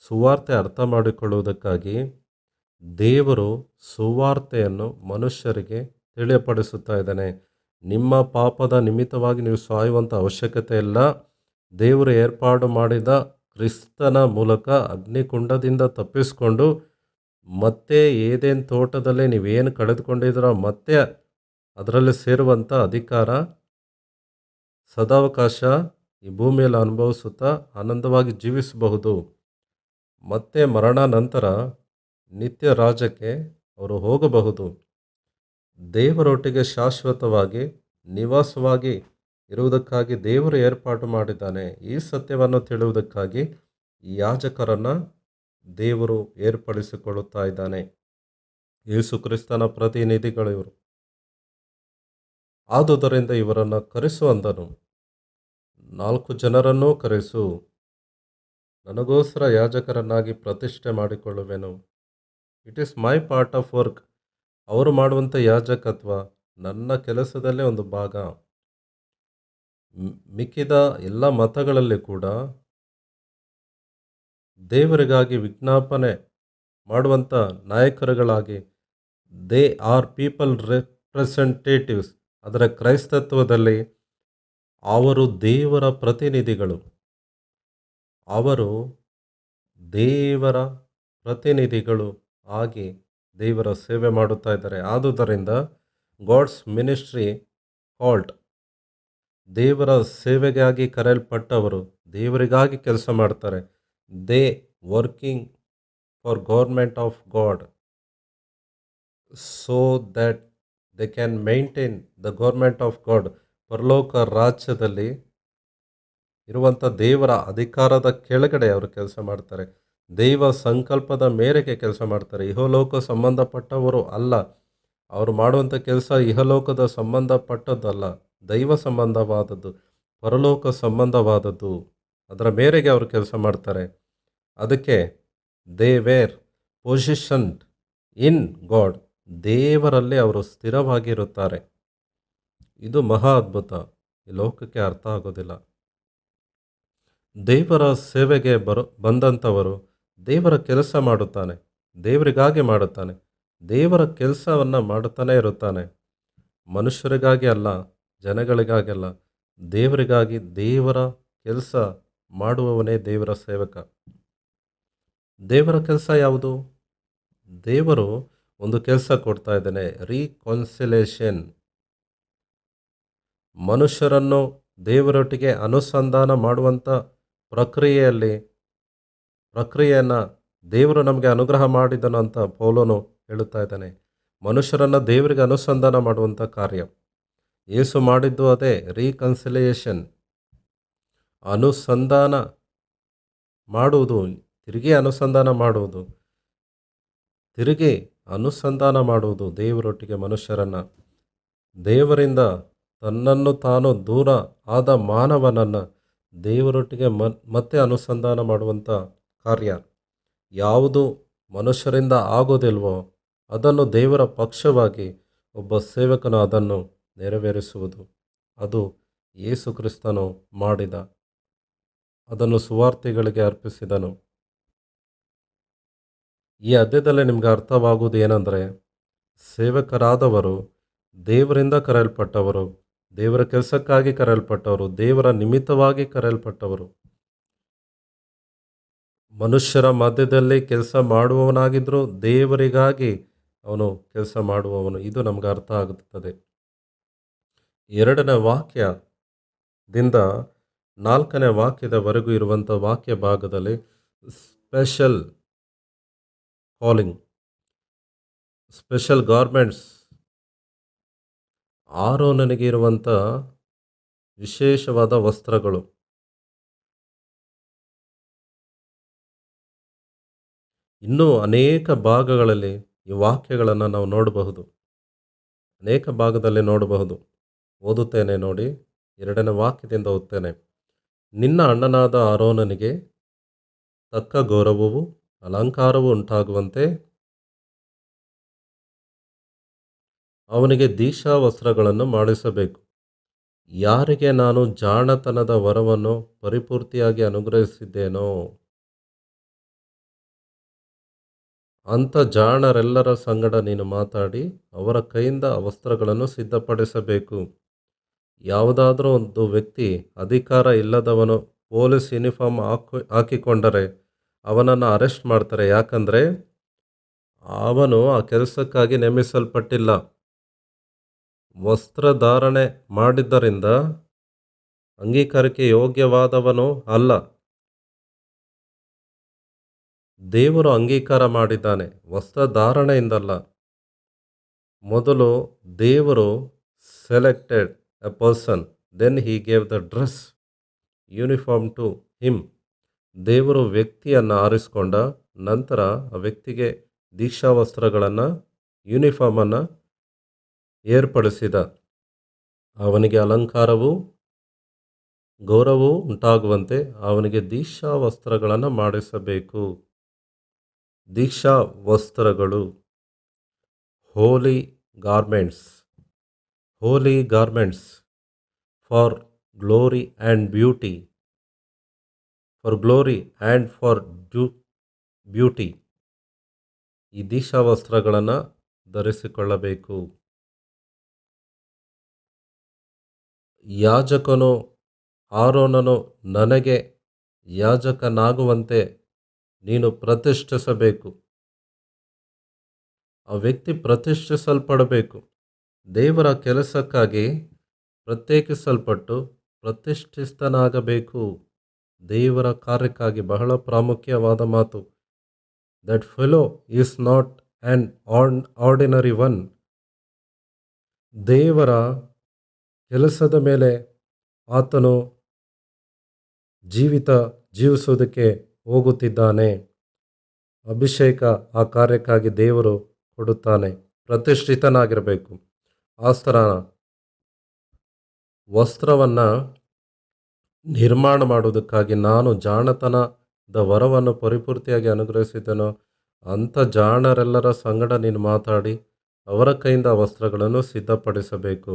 ಸುವಾರ್ತೆ ಅರ್ಥ ಮಾಡಿಕೊಳ್ಳುವುದಕ್ಕಾಗಿ ದೇವರು ಸುವಾರ್ತೆಯನ್ನು ಮನುಷ್ಯರಿಗೆ ತಿಳಿಯಪಡಿಸುತ್ತಾ ಇದ್ದಾನೆ. ನಿಮ್ಮ ಪಾಪದ ನಿಮಿತ್ತವಾಗಿ ನೀವು ಸಾಯುವಂಥ ಅವಶ್ಯಕತೆ ಇಲ್ಲ. ದೇವರು ಏರ್ಪಾಡು ಮಾಡಿದ ಕ್ರಿಸ್ತನ ಮೂಲಕ ಅಗ್ನಿಕುಂಡದಿಂದ ತಪ್ಪಿಸಿಕೊಂಡು ಮತ್ತೆ ಏದೇನ್ ತೋಟದಲ್ಲಿ ನೀವೇನು ಕಳೆದುಕೊಂಡಿದ್ದೀರೋ ಮತ್ತೆ ಅದರಲ್ಲಿ ಸೇರುವಂಥ ಅಧಿಕಾರ, ಸದಾವಕಾಶ ಈ ಭೂಮಿಯಲ್ಲಿ ಅನುಭವಿಸುತ್ತಾ ಆನಂದವಾಗಿ ಜೀವಿಸಬಹುದು. ಮತ್ತೆ ಮರಣ ನಂತರ ನಿತ್ಯ ರಾಜ್ಯಕ್ಕೆ ಅವರು ಹೋಗಬಹುದು. ದೇವರೊಟ್ಟಿಗೆ ಶಾಶ್ವತವಾಗಿ ನಿವಾಸವಾಗಿ ಇರುವುದಕ್ಕಾಗಿ ದೇವರು ಏರ್ಪಾಡು ಮಾಡಿದ್ದಾನೆ. ಈ ಸತ್ಯವನ್ನು ತಿಳಿಯುವುದಕ್ಕಾಗಿ ಯಾಜಕರನ್ನು ದೇವರು ಏರ್ಪಡಿಸಿಕೊಳ್ಳುತ್ತಾ ಇದ್ದಾನೆ. ಯೇಸು ಕ್ರಿಸ್ತನ ಪ್ರತಿನಿಧಿಗಳು ಇವರು. ಆದುದರಿಂದ ಇವರನ್ನು ಕರೆಸು ಅಂದನು. 4 ಜನರನ್ನೂ ಕರೆಸು, ನನಗೋಸ್ಕರ ಯಾಜಕರನ್ನಾಗಿ ಪ್ರತಿಷ್ಠೆ ಮಾಡಿಕೊಳ್ಳುವೆನು. It is my part of work. ಅವರು ಮಾಡುವಂಥ ಯಾಜಕತ್ವ ನನ್ನ ಕೆಲಸದಲ್ಲೇ ಒಂದು ಭಾಗ. ಮಿಕ್ಕಿದ ಎಲ್ಲ ಮತಗಳಲ್ಲಿ ಕೂಡ ದೇವರಿಗಾಗಿ ವಿಜ್ಞಾಪನೆ ಮಾಡುವಂಥ ನಾಯಕರುಗಳಾಗಿ ದೇ ಆರ್ ಪೀಪಲ್ ರೆಪ್ರೆಸೆಂಟೇಟಿವ್ಸ್. ಅದರ ಕ್ರೈಸ್ತತ್ವದಲ್ಲಿ ಅವರು ದೇವರ ಪ್ರತಿನಿಧಿಗಳು. ಅವರು ದೇವರ ಪ್ರತಿನಿಧಿಗಳು ಆಗಿ ದೇವರ ಸೇವೆ ಮಾಡುತ್ತಾ ಇದ್ದಾರೆ. ಆದುದರಿಂದ ಗಾಡ್ಸ್ ಮಿನಿಸ್ಟ್ರಿ ಕಾಲ್ಡ್, ದೇವರ ಸೇವೆಗಾಗಿ ಕರೆಯಲ್ಪಟ್ಟವರು ದೇವರಿಗಾಗಿ ಕೆಲಸ ಮಾಡ್ತಾರೆ. They working for government of god so that they can maintain the government of god. ಪರಲೋಕ ರಾಜ್ಯದಲ್ಲಿ ಇರುವಂಥ ದೇವರ ಅಧಿಕಾರದ ಕೆಳಗಡೆ ಅವರು ಕೆಲಸ ಮಾಡ್ತಾರೆ. ದೈವ ಸಂಕಲ್ಪದ ಮೇರೆಗೆ ಕೆಲಸ ಮಾಡ್ತಾರೆ. ಇಹಲೋಕ ಸಂಬಂಧಪಟ್ಟವರು ಅಲ್ಲ. ಅವರು ಮಾಡುವಂಥ ಕೆಲಸ ಇಹಲೋಕದ ಸಂಬಂಧಪಟ್ಟದ್ದಲ್ಲ, ದೈವ ಸಂಬಂಧವಾದದ್ದು, ಪರಲೋಕ ಸಂಬಂಧವಾದದ್ದು. ಅದರ ಮೇರೆಗೆ ಅವರು ಕೆಲಸ ಮಾಡ್ತಾರೆ. ಅದಕ್ಕೆ ದೇ ವೇರ್ ಪೊಸಿಷನ್ಡ್ ಇನ್ ಗಾಡ್, ದೇವರಲ್ಲಿ ಅವರು ಸ್ಥಿರವಾಗಿರುತ್ತಾರೆ. ಇದು ಮಹಾ ಅದ್ಭುತ, ಈ ಲೋಕಕ್ಕೆ ಅರ್ಥ ಆಗೋದಿಲ್ಲ. ದೇವರ ಸೇವೆಗೆ ಬಂದಂಥವರು ದೇವರ ಕೆಲಸ ಮಾಡುತ್ತಾನೆ, ದೇವರಿಗಾಗಿ ಮಾಡುತ್ತಾನೆ, ದೇವರ ಕೆಲಸವನ್ನು ಮಾಡುತ್ತಾನೆ ಇರುತ್ತಾನೆ. ಮನುಷ್ಯರಿಗಾಗಿ ಅಲ್ಲ, ಜನಗಳಿಗಾಗಿ ಅಲ್ಲ, ದೇವರಿಗಾಗಿ ದೇವರ ಕೆಲಸ ಮಾಡುವವನೇ ದೇವರ ಸೇವಕ. ದೇವರ ಕೆಲಸ ಯಾವುದು? ದೇವರು ಒಂದು ಕೆಲಸ ಕೊಡ್ತಾ ಇದ್ದಾನೆ, ರೀಕಾನ್ಸಿಲೇಷನ್. ಮನುಷ್ಯರನ್ನು ದೇವರೊಟ್ಟಿಗೆ ಅನುಸಂಧಾನ ಮಾಡುವಂಥ ಪ್ರಕ್ರಿಯೆಯನ್ನು ದೇವರು ನಮಗೆ ಅನುಗ್ರಹ ಮಾಡಿದನು ಅಂತ ಪೌಲನು ಹೇಳುತ್ತಾ ಇದ್ದಾನೆ. ಮನುಷ್ಯರನ್ನು ದೇವರಿಗೆ ಅನುಸಂಧಾನ ಮಾಡುವಂಥ ಕಾರ್ಯ ಯೇಸು ಮಾಡಿದ್ದು ಅದೇ, ರೀಕನ್ಸಿಲಿಯೇಷನ್. ಅನುಸಂಧಾನ ಮಾಡುವುದು, ತಿರುಗಿ ಅನುಸಂಧಾನ ಮಾಡುವುದು ದೇವರೊಟ್ಟಿಗೆ ಮನುಷ್ಯರನ್ನು. ದೇವರಿಂದ ತನ್ನನ್ನು ತಾನು ದೂರ ಆದ ಮಾನವನನ್ನು ದೇವರೊಟ್ಟಿಗೆ ಮತ್ತೆ ಅನುಸಂಧಾನ ಮಾಡುವಂಥ ಕಾರ್ಯ. ಯಾವುದು ಮನುಷ್ಯರಿಂದ ಆಗೋದಿಲ್ವೋ ಅದನ್ನು ದೇವರ ಪಕ್ಷವಾಗಿ ಒಬ್ಬ ಸೇವಕನು ಅದನ್ನು ನೆರವೇರಿಸುವುದು. ಅದು ಯೇಸು ಕ್ರಿಸ್ತನು ಮಾಡಿದ, ಅದನ್ನು ಸುವಾರ್ತೆಗಳಿಗೆ ಅರ್ಪಿಸಿದನು. ಈ ಅಧ್ಯಾಯದಲ್ಲಿ ನಿಮಗೆ ಅರ್ಥವಾಗುವುದು ಏನಂದರೆ, ಸೇವಕರಾದವರು ದೇವರಿಂದ ಕರೆಯಲ್ಪಟ್ಟವರು, ದೇವರ ಕೆಲಸಕ್ಕಾಗಿ ಕರೆಯಲ್ಪಟ್ಟವರು, ದೇವರ ನಿಮಿತ್ತವಾಗಿ ಕರೆಯಲ್ಪಟ್ಟವರು. ಮನುಷ್ಯರ ಮಧ್ಯದಲ್ಲಿ ಕೆಲಸ ಮಾಡುವವನಾಗಿದ್ದರೂ ದೇವರಿಗಾಗಿ ಅವನು ಕೆಲಸ ಮಾಡುವವನು. ಇದು ನಮ್ಗೆ ಅರ್ಥ ಆಗುತ್ತದೆ. 2ನೇ ವಾಕ್ಯದಿಂದ 4ನೇ ವಾಕ್ಯದವರೆಗೂ ಇರುವಂಥ ವಾಕ್ಯ ಭಾಗದಲ್ಲಿ ಸ್ಪೆಷಲ್ ಕಾಲಿಂಗ್, ಸ್ಪೆಷಲ್ ಗಾರ್ಮೆಂಟ್ಸ್, ಆರೋನನಿಗೆ ಇರುವಂಥ ವಿಶೇಷವಾದ ವಸ್ತ್ರಗಳು. ಇನ್ನೂ ಅನೇಕ ಭಾಗಗಳಲ್ಲಿ ಈ ವಾಕ್ಯಗಳನ್ನು ನಾವು ನೋಡಬಹುದು, ಅನೇಕ ಭಾಗದಲ್ಲಿ ನೋಡಬಹುದು. ಓದುತ್ತೇನೆ ನೋಡಿ, 2ನೇ ವಾಕ್ಯದಿಂದ ಓದ್ತೇನೆ. ನಿನ್ನ ಅಣ್ಣನಾದ ಆರೋನನಿಗೆ ತಕ್ಕ ಗೌರವವು ಅಲಂಕಾರವು ಉಂಟಾಗುವಂತೆ ಅವನಿಗೆ ದೀಕ್ಷಾ ವಸ್ತ್ರಗಳನ್ನು ಮಾಡಿಸಬೇಕು. ಯಾರಿಗೆ ನಾನು ಜಾಣತನದ ವರವನ್ನು ಪರಿಪೂರ್ತಿಯಾಗಿ ಅನುಗ್ರಹಿಸಿದ್ದೇನೋ ಅಂಥ ಜಾಣರೆಲ್ಲರ ಸಂಗಡ ನೀನು ಮಾತಾಡಿ ಅವರ ಕೈಯಿಂದ ವಸ್ತ್ರಗಳನ್ನು ಸಿದ್ಧಪಡಿಸಬೇಕು. ಯಾವುದಾದ್ರೂ ಒಂದು ವ್ಯಕ್ತಿ ಅಧಿಕಾರ ಇಲ್ಲದವನು ಪೊಲೀಸ್ ಯೂನಿಫಾರ್ಮ್ ಹಾಕಿಕೊಂಡರೆ ಅವನನ್ನು ಅರೆಸ್ಟ್ ಮಾಡ್ತಾರೆ. ಯಾಕಂದರೆ ಅವನು ಆ ಕೆಲಸಕ್ಕಾಗಿ ನೇಮಿಸಲ್ಪಟ್ಟಿಲ್ಲ. ವಸ್ತ್ರಧಾರಣೆ ಮಾಡಿದ್ದರಿಂದ ಅಂಗೀಕಾರಕ್ಕೆ ಯೋಗ್ಯವಾದವನು ಅಲ್ಲ. ದೇವರು ಅಂಗೀಕಾರ ಮಾಡಿದ್ದಾನೆ, ವಸ್ತ್ರಧಾರಣೆಯಿಂದಲ್ಲ. ಮೊದಲು ದೇವರು selected a person, then he gave the dress uniform to him. ದೇವರು ವ್ಯಕ್ತಿಯನ್ನು ಆರಿಸಿಕೊಂಡ ನಂತರ ಆ ವ್ಯಕ್ತಿಗೆ ದೀಕ್ಷಾ ವಸ್ತ್ರಗಳನ್ನು, ಯೂನಿಫಾರ್ಮನ್ನು ಏರ್ಪಡಿಸಿದ. ಅವನಿಗೆ ಅಲಂಕಾರವೂ ಗೌರವವೂ ಉಂಟಾಗುವಂತೆ ಅವನಿಗೆ ದೀಕ್ಷಾ ವಸ್ತ್ರಗಳನ್ನು ಮಾಡಿಸಬೇಕು. ದೀಕ್ಷಾ ವಸ್ತ್ರಗಳು, holy garments for glory and beauty, beauty. ಈ ದೀಕ್ಷಾ ವಸ್ತ್ರಗಳನ್ನು ಧರಿಸಿಕೊಳ್ಳಬೇಕು. ಯಾಜಕನು ಆರೋನನು ನನಗೆ ಯಾಜಕನಾಗುವಂತೆ ನೀನು ಪ್ರತಿಷ್ಠಿಸಬೇಕು. ಆ ವ್ಯಕ್ತಿ ಪ್ರತಿಷ್ಠಿಸಲ್ಪಡಬೇಕು. ದೇವರ ಕೆಲಸಕ್ಕಾಗಿ ಪ್ರತ್ಯೇಕಿಸಲ್ಪಟ್ಟು ಪ್ರತಿಷ್ಠಿತನಾಗಬೇಕು. ದೇವರ ಕಾರ್ಯಕ್ಕಾಗಿ ಬಹಳ ಪ್ರಾಮುಖ್ಯವಾದ ಮಾತು. That fellow is not on ordinary one. ದೇವರ ಕೆಲಸದ ಮೇಲೆ ಆತನು ಜೀವಿಸುವುದಕ್ಕೆ ಹೋಗುತ್ತಿದ್ದಾನೆ. ಅಭಿಷೇಕ ಆ ಕಾರ್ಯಕ್ಕಾಗಿ ದೇವರು ಕೊಡುತ್ತಾನೆ. ಪ್ರತಿಷ್ಠಿತನಾಗಿರಬೇಕು. ಆಸ್ತರ ವಸ್ತ್ರವನ್ನು ನಿರ್ಮಾಣ ಮಾಡುವುದಕ್ಕಾಗಿ ನಾನು ಜಾಣತನದ ವರವನ್ನು ಪರಿಪೂರ್ತಿಯಾಗಿ ಅನುಗ್ರಹಿಸಿದನು. ಅಂಥ ಜಾಣರೆಲ್ಲರ ಸಂಗಡ ನೀನು ಮಾತಾಡಿ ಅವರ ಕೈಯಿಂದ ವಸ್ತ್ರಗಳನ್ನು ಸಿದ್ಧಪಡಿಸಬೇಕು.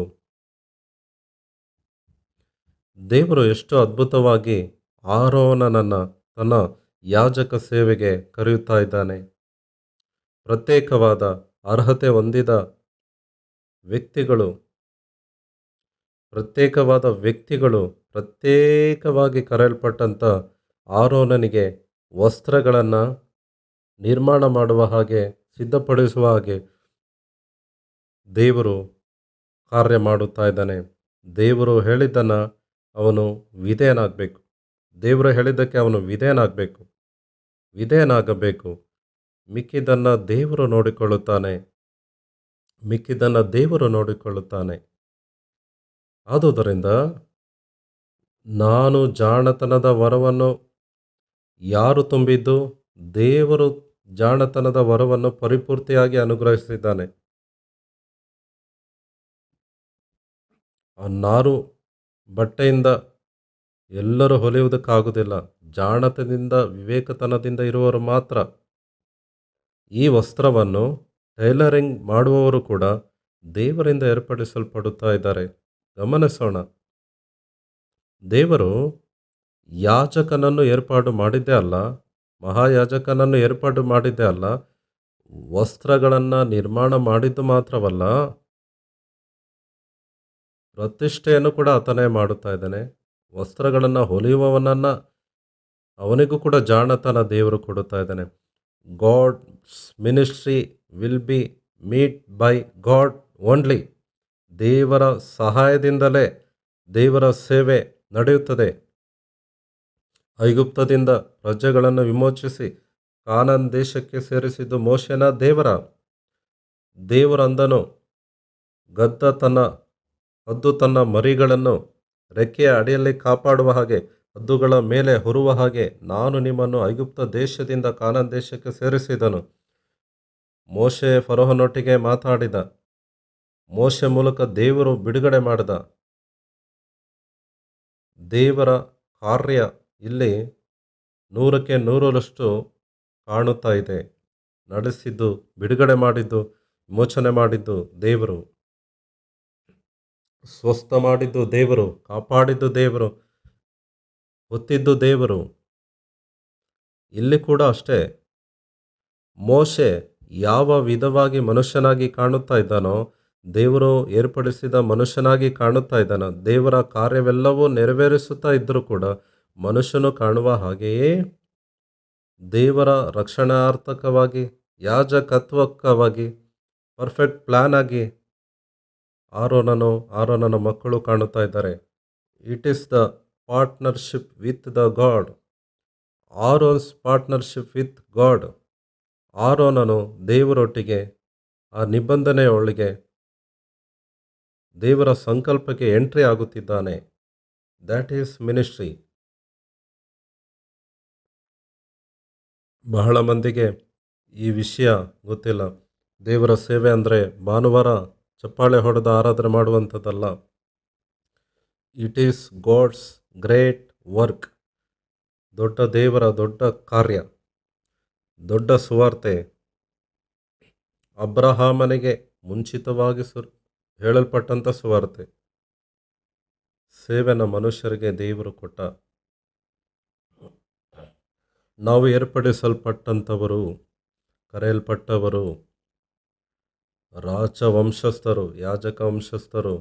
ದೇವರು ಎಷ್ಟು ಅದ್ಭುತವಾಗಿ ಆರೋನನನ್ನು ತನ್ನ ಯಾಜಕ ಸೇವೆಗೆ ಕರೆಯುತ್ತಾ ಇದ್ದಾನೆ. ಪ್ರತ್ಯೇಕವಾದ ಅರ್ಹತೆ ಹೊಂದಿದ ಪ್ರತ್ಯೇಕವಾಗಿ ಕರೆಯಲ್ಪಟ್ಟಂಥ ಆರೋನನಿಗೆ ವಸ್ತ್ರಗಳನ್ನು ನಿರ್ಮಾಣ ಮಾಡುವ ಹಾಗೆ, ಸಿದ್ಧಪಡಿಸುವ ಹಾಗೆ ದೇವರು ಕಾರ್ಯ ಮಾಡುತ್ತಾ ಇದ್ದಾನೆ. ದೇವರು ಹೇಳಿದ್ದನ್ನು ಅವನು ವಿಧೇಯನಾಗಬೇಕು. ದೇವರು ಹೇಳಿದ್ದಕ್ಕೆ ಅವನು ವಿಧೇಯನಾಗಬೇಕು. ಮಿಕ್ಕಿದ್ದನ್ನು ದೇವರು ನೋಡಿಕೊಳ್ಳುತ್ತಾನೆ. ಆದುದರಿಂದ ನಾನು ಜಾಣತನದ ವರವನ್ನು ಯಾರು ತುಂಬಿದ್ದು? ದೇವರು ಜಾಣತನದ ವರವನ್ನು ಪರಿಪೂರ್ತಿಯಾಗಿ ಅನುಗ್ರಹಿಸಿದ್ದಾನೆ. ಆ ನಾರು ಬಟ್ಟೆಯಿಂದ ಎಲ್ಲರೂ ಹೊಲಿಯುವುದಕ್ಕಾಗುವುದಿಲ್ಲ. ಜಾಣತನದಿಂದ, ವಿವೇಕತನದಿಂದ ಇರುವವರು ಮಾತ್ರ. ಈ ವಸ್ತ್ರವನ್ನು ಟೈಲರಿಂಗ್ ಮಾಡುವವರು ಕೂಡ ದೇವರಿಂದ ಏರ್ಪಡಿಸಲ್ಪಡುತ್ತಾ ಇದ್ದಾರೆ. ಗಮನಿಸೋಣ. ದೇವರು ಯಾಜಕನನ್ನು ಏರ್ಪಾಡು ಮಾಡಿದ್ದೇ ಅಲ್ಲ, ಮಹಾಯಾಜಕನನ್ನು ಏರ್ಪಾಡು ಮಾಡಿದ್ದೇ ಅಲ್ಲ, ವಸ್ತ್ರಗಳನ್ನು ನಿರ್ಮಾಣ ಮಾಡಿದ್ದು ಮಾತ್ರವಲ್ಲ, ಪ್ರತಿಷ್ಠೆಯನ್ನು ಕೂಡ ಆತನೇ ಮಾಡುತ್ತಾ ಇದ್ದಾನೆ. ವಸ್ತ್ರಗಳನ್ನು ಹೊಲಿಯುವವನನ್ನು ಅವನಿಗೂ ಕೂಡ ಜಾಣತನ ದೇವರು ಕೊಡುತ್ತಾ ಇದ್ದಾನೆ. God's ministry will be meet by God only. ದೇವರ ಸಹಾಯದಿಂದಲೇ ದೇವರ ಸೇವೆ ನಡೆಯುತ್ತದೆ. ಐಗುಪ್ತದಿಂದ ಪ್ರಜೆಗಳನ್ನು ವಿಮೋಚಿಸಿ ಕಾನಾನ್ ದೇಶಕ್ಕೆ ಸೇರಿಸಿದ್ದು ಮೋಶೆನ ದೇವರು ಅಂದನು, ಹದ್ದು ತನ್ನ ಮರಿಗಳನ್ನು ರೆಕ್ಕೆಯ ಅಡಿಯಲ್ಲಿ ಕಾಪಾಡುವ ಹಾಗೆ, ಹದ್ದುಗಳ ಮೇಲೆ ಹೊರುವ ಹಾಗೆ ನಾನು ನಿಮ್ಮನ್ನು ಐಗುಪ್ತ ದೇಶದಿಂದ ಕಾನಾನ್ ದೇಶಕ್ಕೆ ಸೇರಿಸಿದನು. ಮೋಶೆ ಫರೋಹನೊಟ್ಟಿಗೆ ಮಾತಾಡಿದ. ಮೋಶೆ ಮೂಲಕ ದೇವರು ಬಿಡುಗಡೆ ಮಾಡಿದ. ದೇವರ ಕಾರ್ಯ ಇಲ್ಲಿ 100ಕ್ಕೆ 100ರಷ್ಟು ಕಾಣುತ್ತಾ ಇದೆ. ನಡೆಸಿದ್ದು, ಬಿಡುಗಡೆ ಮಾಡಿದ್ದು, ವಿಮೋಚನೆ ಮಾಡಿದ್ದು ದೇವರು, ಸ್ವಸ್ಥ ಮಾಡಿದ್ದು ದೇವರು, ಕಾಪಾಡಿದ್ದು ದೇವರು, ಹೊತ್ತಿದ್ದು ದೇವರು. ಇಲ್ಲಿ ಕೂಡ ಅಷ್ಟೇ. ಮೋಶೆ ಯಾವ ವಿಧವಾಗಿ ಮನುಷ್ಯನಾಗಿ ಕಾಣುತ್ತಾ ಇದ್ದಾನೋ, ದೇವರು ಏರ್ಪಡಿಸಿದ ಮನುಷ್ಯನಾಗಿ ಕಾಣುತ್ತಾ ಇದ್ದಾನೋ, ದೇವರ ಕಾರ್ಯವೆಲ್ಲವೂ ನೆರವೇರಿಸುತ್ತಾ ಇದ್ದರೂ ಕೂಡ ಮನುಷ್ಯನು ಕಾಣುವ ಹಾಗೆಯೇ ದೇವರ ರಕ್ಷಣಾರ್ಥಕವಾಗಿ, ಯಾಜಕತ್ವಕ್ಕಾಗಿ, ಪರ್ಫೆಕ್ಟ್ ಪ್ಲ್ಯಾನ್ ಆಗಿ ಆರೋನನ ಮಕ್ಕಳು ಕಾಣುತ್ತಾ ಇದ್ದಾರೆ. It is the partnership with the God. Aaron's partnership with God. ಆರೋನನು ದೇವರೊಟ್ಟಿಗೆ ಆ ನಿಬಂಧನೆಯೊಳಗೆ ದೇವರ ಸಂಕಲ್ಪಕ್ಕೆ ಎಂಟ್ರಿ ಆಗುತ್ತಿದ್ದಾನೆ. That is ministry. ಬಹಳ ಮಂದಿಗೆ ಈ ವಿಷಯ ಗೊತ್ತಿಲ್ಲ. ದೇವರ ಸೇವೆ ಅಂದರೆ ಭಾನುವಾರ ಚಪ್ಪಾಳೆ ಹೊಡೆದು ಆರಾಧನೆ ಮಾಡುವಂಥದ್ದಲ್ಲ. It is God's great work. ದೊಡ್ಡ ದೇವರ ದೊಡ್ಡ ಕಾರ್ಯ, ದೊಡ್ಡ ಸುವಾರ್ತೆ. ಅಬ್ರಹಾಮನಿಗೆ ಮುಂಚಿತವಾಗಿ ಹೇಳಲ್ಪಟ್ಟಂಥ ಸುವಾರ್ತೆ. ಸೇವೆನ ಮನುಷ್ಯರಿಗೆ ದೇವರು ಕೊಟ್ಟ. ನಾವು ಏರ್ಪಡಿಸಲ್ಪಟ್ಟಂಥವರು, ಕರೆಯಲ್ಪಟ್ಟವರು, ರಾಜವಂಶಸ್ಥರು, ಯಾಜಕ ವಂಶಸ್ಥರು,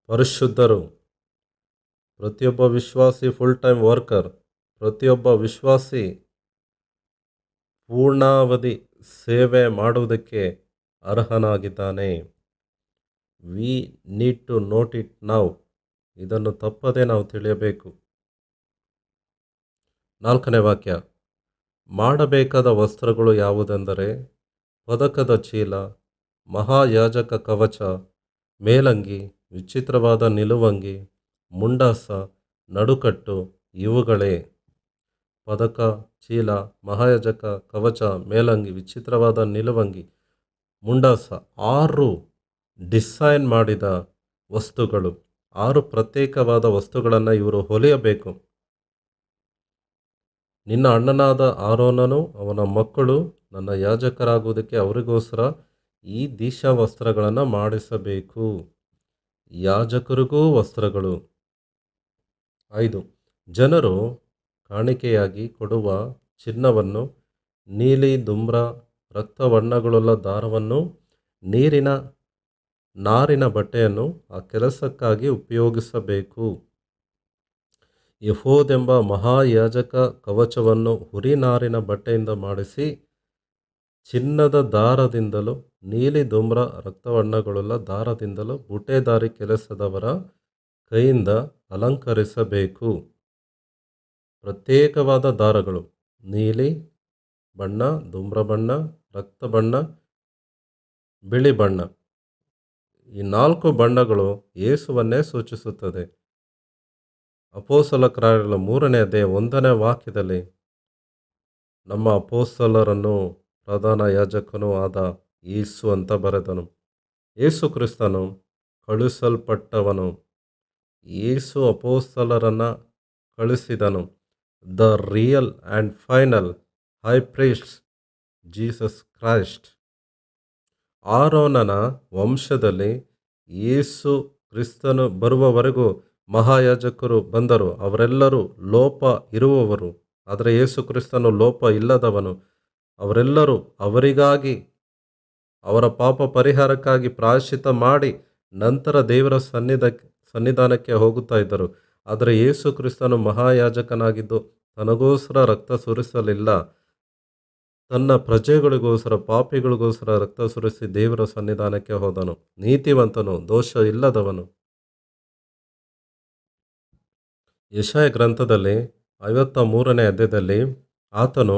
ಪರಿಶುದ್ಧರು. ಪ್ರತಿಯೊಬ್ಬ ವಿಶ್ವಾಸಿ ಫುಲ್ ಟೈಮ್ ವರ್ಕರ್. ಪ್ರತಿಯೊಬ್ಬ ವಿಶ್ವಾಸಿ ಪೂರ್ಣಾವಧಿ ಸೇವೆ ಮಾಡುವುದಕ್ಕೆ ಅರ್ಹನಾಗಿದ್ದಾನೆ. We need to note it now. ಇದನ್ನು ತಪ್ಪದೇ ನಾವು ತಿಳಿಯಬೇಕು. 4ನೇ ವಾಕ್ಯ, ಮಾಡಬೇಕಾದ ವಸ್ತ್ರಗಳು ಯಾವುದೆಂದರೆ ಪದಕದ ಚೀಲ, ಮಹಾಯಾಜಕ ಕವಚ, ಮೇಲಂಗಿ, ವಿಚಿತ್ರವಾದ ನಿಲುವಂಗಿ, ಮುಂಡಾಸ, ನಡುಕಟ್ಟು ಇವುಗಳೇ. ಪದಕ, ಚೀಲ, ಮಹಾಯಾಜಕ ಕವಚ, ಮೇಲಂಗಿ, ವಿಚಿತ್ರವಾದ ನಿಲುವಂಗಿ, ಮುಂಡಾಸ 6 ಡಿಸೈನ್ ಮಾಡಿದ ವಸ್ತುಗಳು, 6 ಪ್ರತ್ಯೇಕವಾದ ವಸ್ತುಗಳನ್ನು ಇವರು ಹೊಲಿಯಬೇಕು. ನಿನ್ನ ಅಣ್ಣನಾದ ಆರೋನನು ಅವನ ಮಕ್ಕಳು ನನ್ನ ಯಾಜಕರಾಗುವುದಕ್ಕೆ ಅವರಿಗೋಸ್ಕರ ಈ ದೀಕ್ಷಾ ವಸ್ತ್ರಗಳನ್ನು ಮಾಡಿಸಬೇಕು. ಯಾಜಕರಿಗೂ ವಸ್ತ್ರಗಳು. 5 ಜನರು ಕಾಣಿಕೆಯಾಗಿ ಕೊಡುವ ಚಿನ್ನವನ್ನು, ನೀಲಿ, ಧೂಮ್ರ, ರಕ್ತವರ್ಣಗಳುಳ್ಳ ದಾರವನ್ನು, ನಾರಿನ ಬಟ್ಟೆಯನ್ನು ಆ ಕೆಲಸಕ್ಕಾಗಿ ಉಪಯೋಗಿಸಬೇಕು. ಎಫೋದೆಂಬ ಮಹಾಯಾಜಕ ಕವಚವನ್ನು ಹುರಿ ನಾರಿನ ಬಟ್ಟೆಯಿಂದ ಮಾಡಿಸಿ ಚಿನ್ನದ ದಾರದಿಂದಲೂ ನೀಲಿ, ಧೂಮ್ರ, ರಕ್ತವರ್ಣಗಳುಳ್ಳ ದಾರದಿಂದಲೂ ಬುಟೆದಾರಿ ಕೆಲಸದವರ ಕೈಯಿಂದ ಅಲಂಕರಿಸಬೇಕು. ಪ್ರತ್ಯೇಕವಾದ ದಾರಗಳು ನೀಲಿ ಬಣ್ಣ, ಧೂಮ್ರ ಬಣ್ಣ, ರಕ್ತ ಬಣ್ಣ, ಬಿಳಿ ಬಣ್ಣ. ಈ 4 ಬಣ್ಣಗಳು ಯೇಸುವನ್ನೇ ಸೂಚಿಸುತ್ತದೆ. ಅಪೊಸ್ತಲ ಕಾರ್ಯಗಳ 3ನೇ ಅಧ್ಯಾಯ 1ನೇ ವಾಕ್ಯದಲ್ಲಿ ನಮ್ಮ ಅಪೊಸ್ತಲರನ್ನು ಪ್ರಧಾನ ಯಾಜಕನೂ ಆದ ಯೇಸು ಅಂತ ಬರೆದನು. ಯೇಸು ಕ್ರಿಸ್ತನು ಕಳುಹಿಸಲ್ಪಟ್ಟವನು. ಯೇಸು ಅಪೊಸ್ತಲರನ್ನು ಕಳಿಸಿದನು. The real and final high priest Jesus Christ. ಆರೋನನ ವಂಶದಲ್ಲಿ ಯೇಸು ಕ್ರಿಸ್ತನು ಬರುವವರೆಗೂ ಮಹಾಯಾಜಕರು ಬಂದರು. ಅವರೆಲ್ಲರೂ ಲೋಪ ಇರುವವರು, ಆದರೆ ಯೇಸು ಕ್ರಿಸ್ತನು ಲೋಪ ಇಲ್ಲದವನು. ಅವರೆಲ್ಲರೂ ಅವರಿಗಾಗಿ, ಅವರ ಪಾಪ ಪರಿಹಾರಕ್ಕಾಗಿ ಪ್ರಾಯಶ್ಚಿತ್ತ ಮಾಡಿ ನಂತರ ದೇವರ ಸನ್ನಿಧಾನಕ್ಕೆ ಹೋಗುತ್ತಾ ಇದ್ದರು. ಆದರೆ ಯೇಸು ಕ್ರಿಸ್ತನು ಮಹಾಯಾಜಕನಾಗಿದ್ದು ತನಗೋಸ್ಕರ ರಕ್ತ ಸುರಿಸಲಿಲ್ಲ. ತನ್ನ ಪ್ರಜೆಗಳಿಗೋಸ್ಕರ, ಪಾಪಿಗಳಿಗೋಸ್ಕರ ರಕ್ತ ಸುರಿಸಿ ದೇವರ ಸನ್ನಿಧಾನಕ್ಕೆ ಹೋದನು. ನೀತಿವಂತನು, ದೋಷ ಇಲ್ಲದವನು. ಯೆಶಾಯ ಗ್ರಂಥದಲ್ಲಿ 53ನೇ ಅಧ್ಯಾಯದಲ್ಲಿ ಆತನು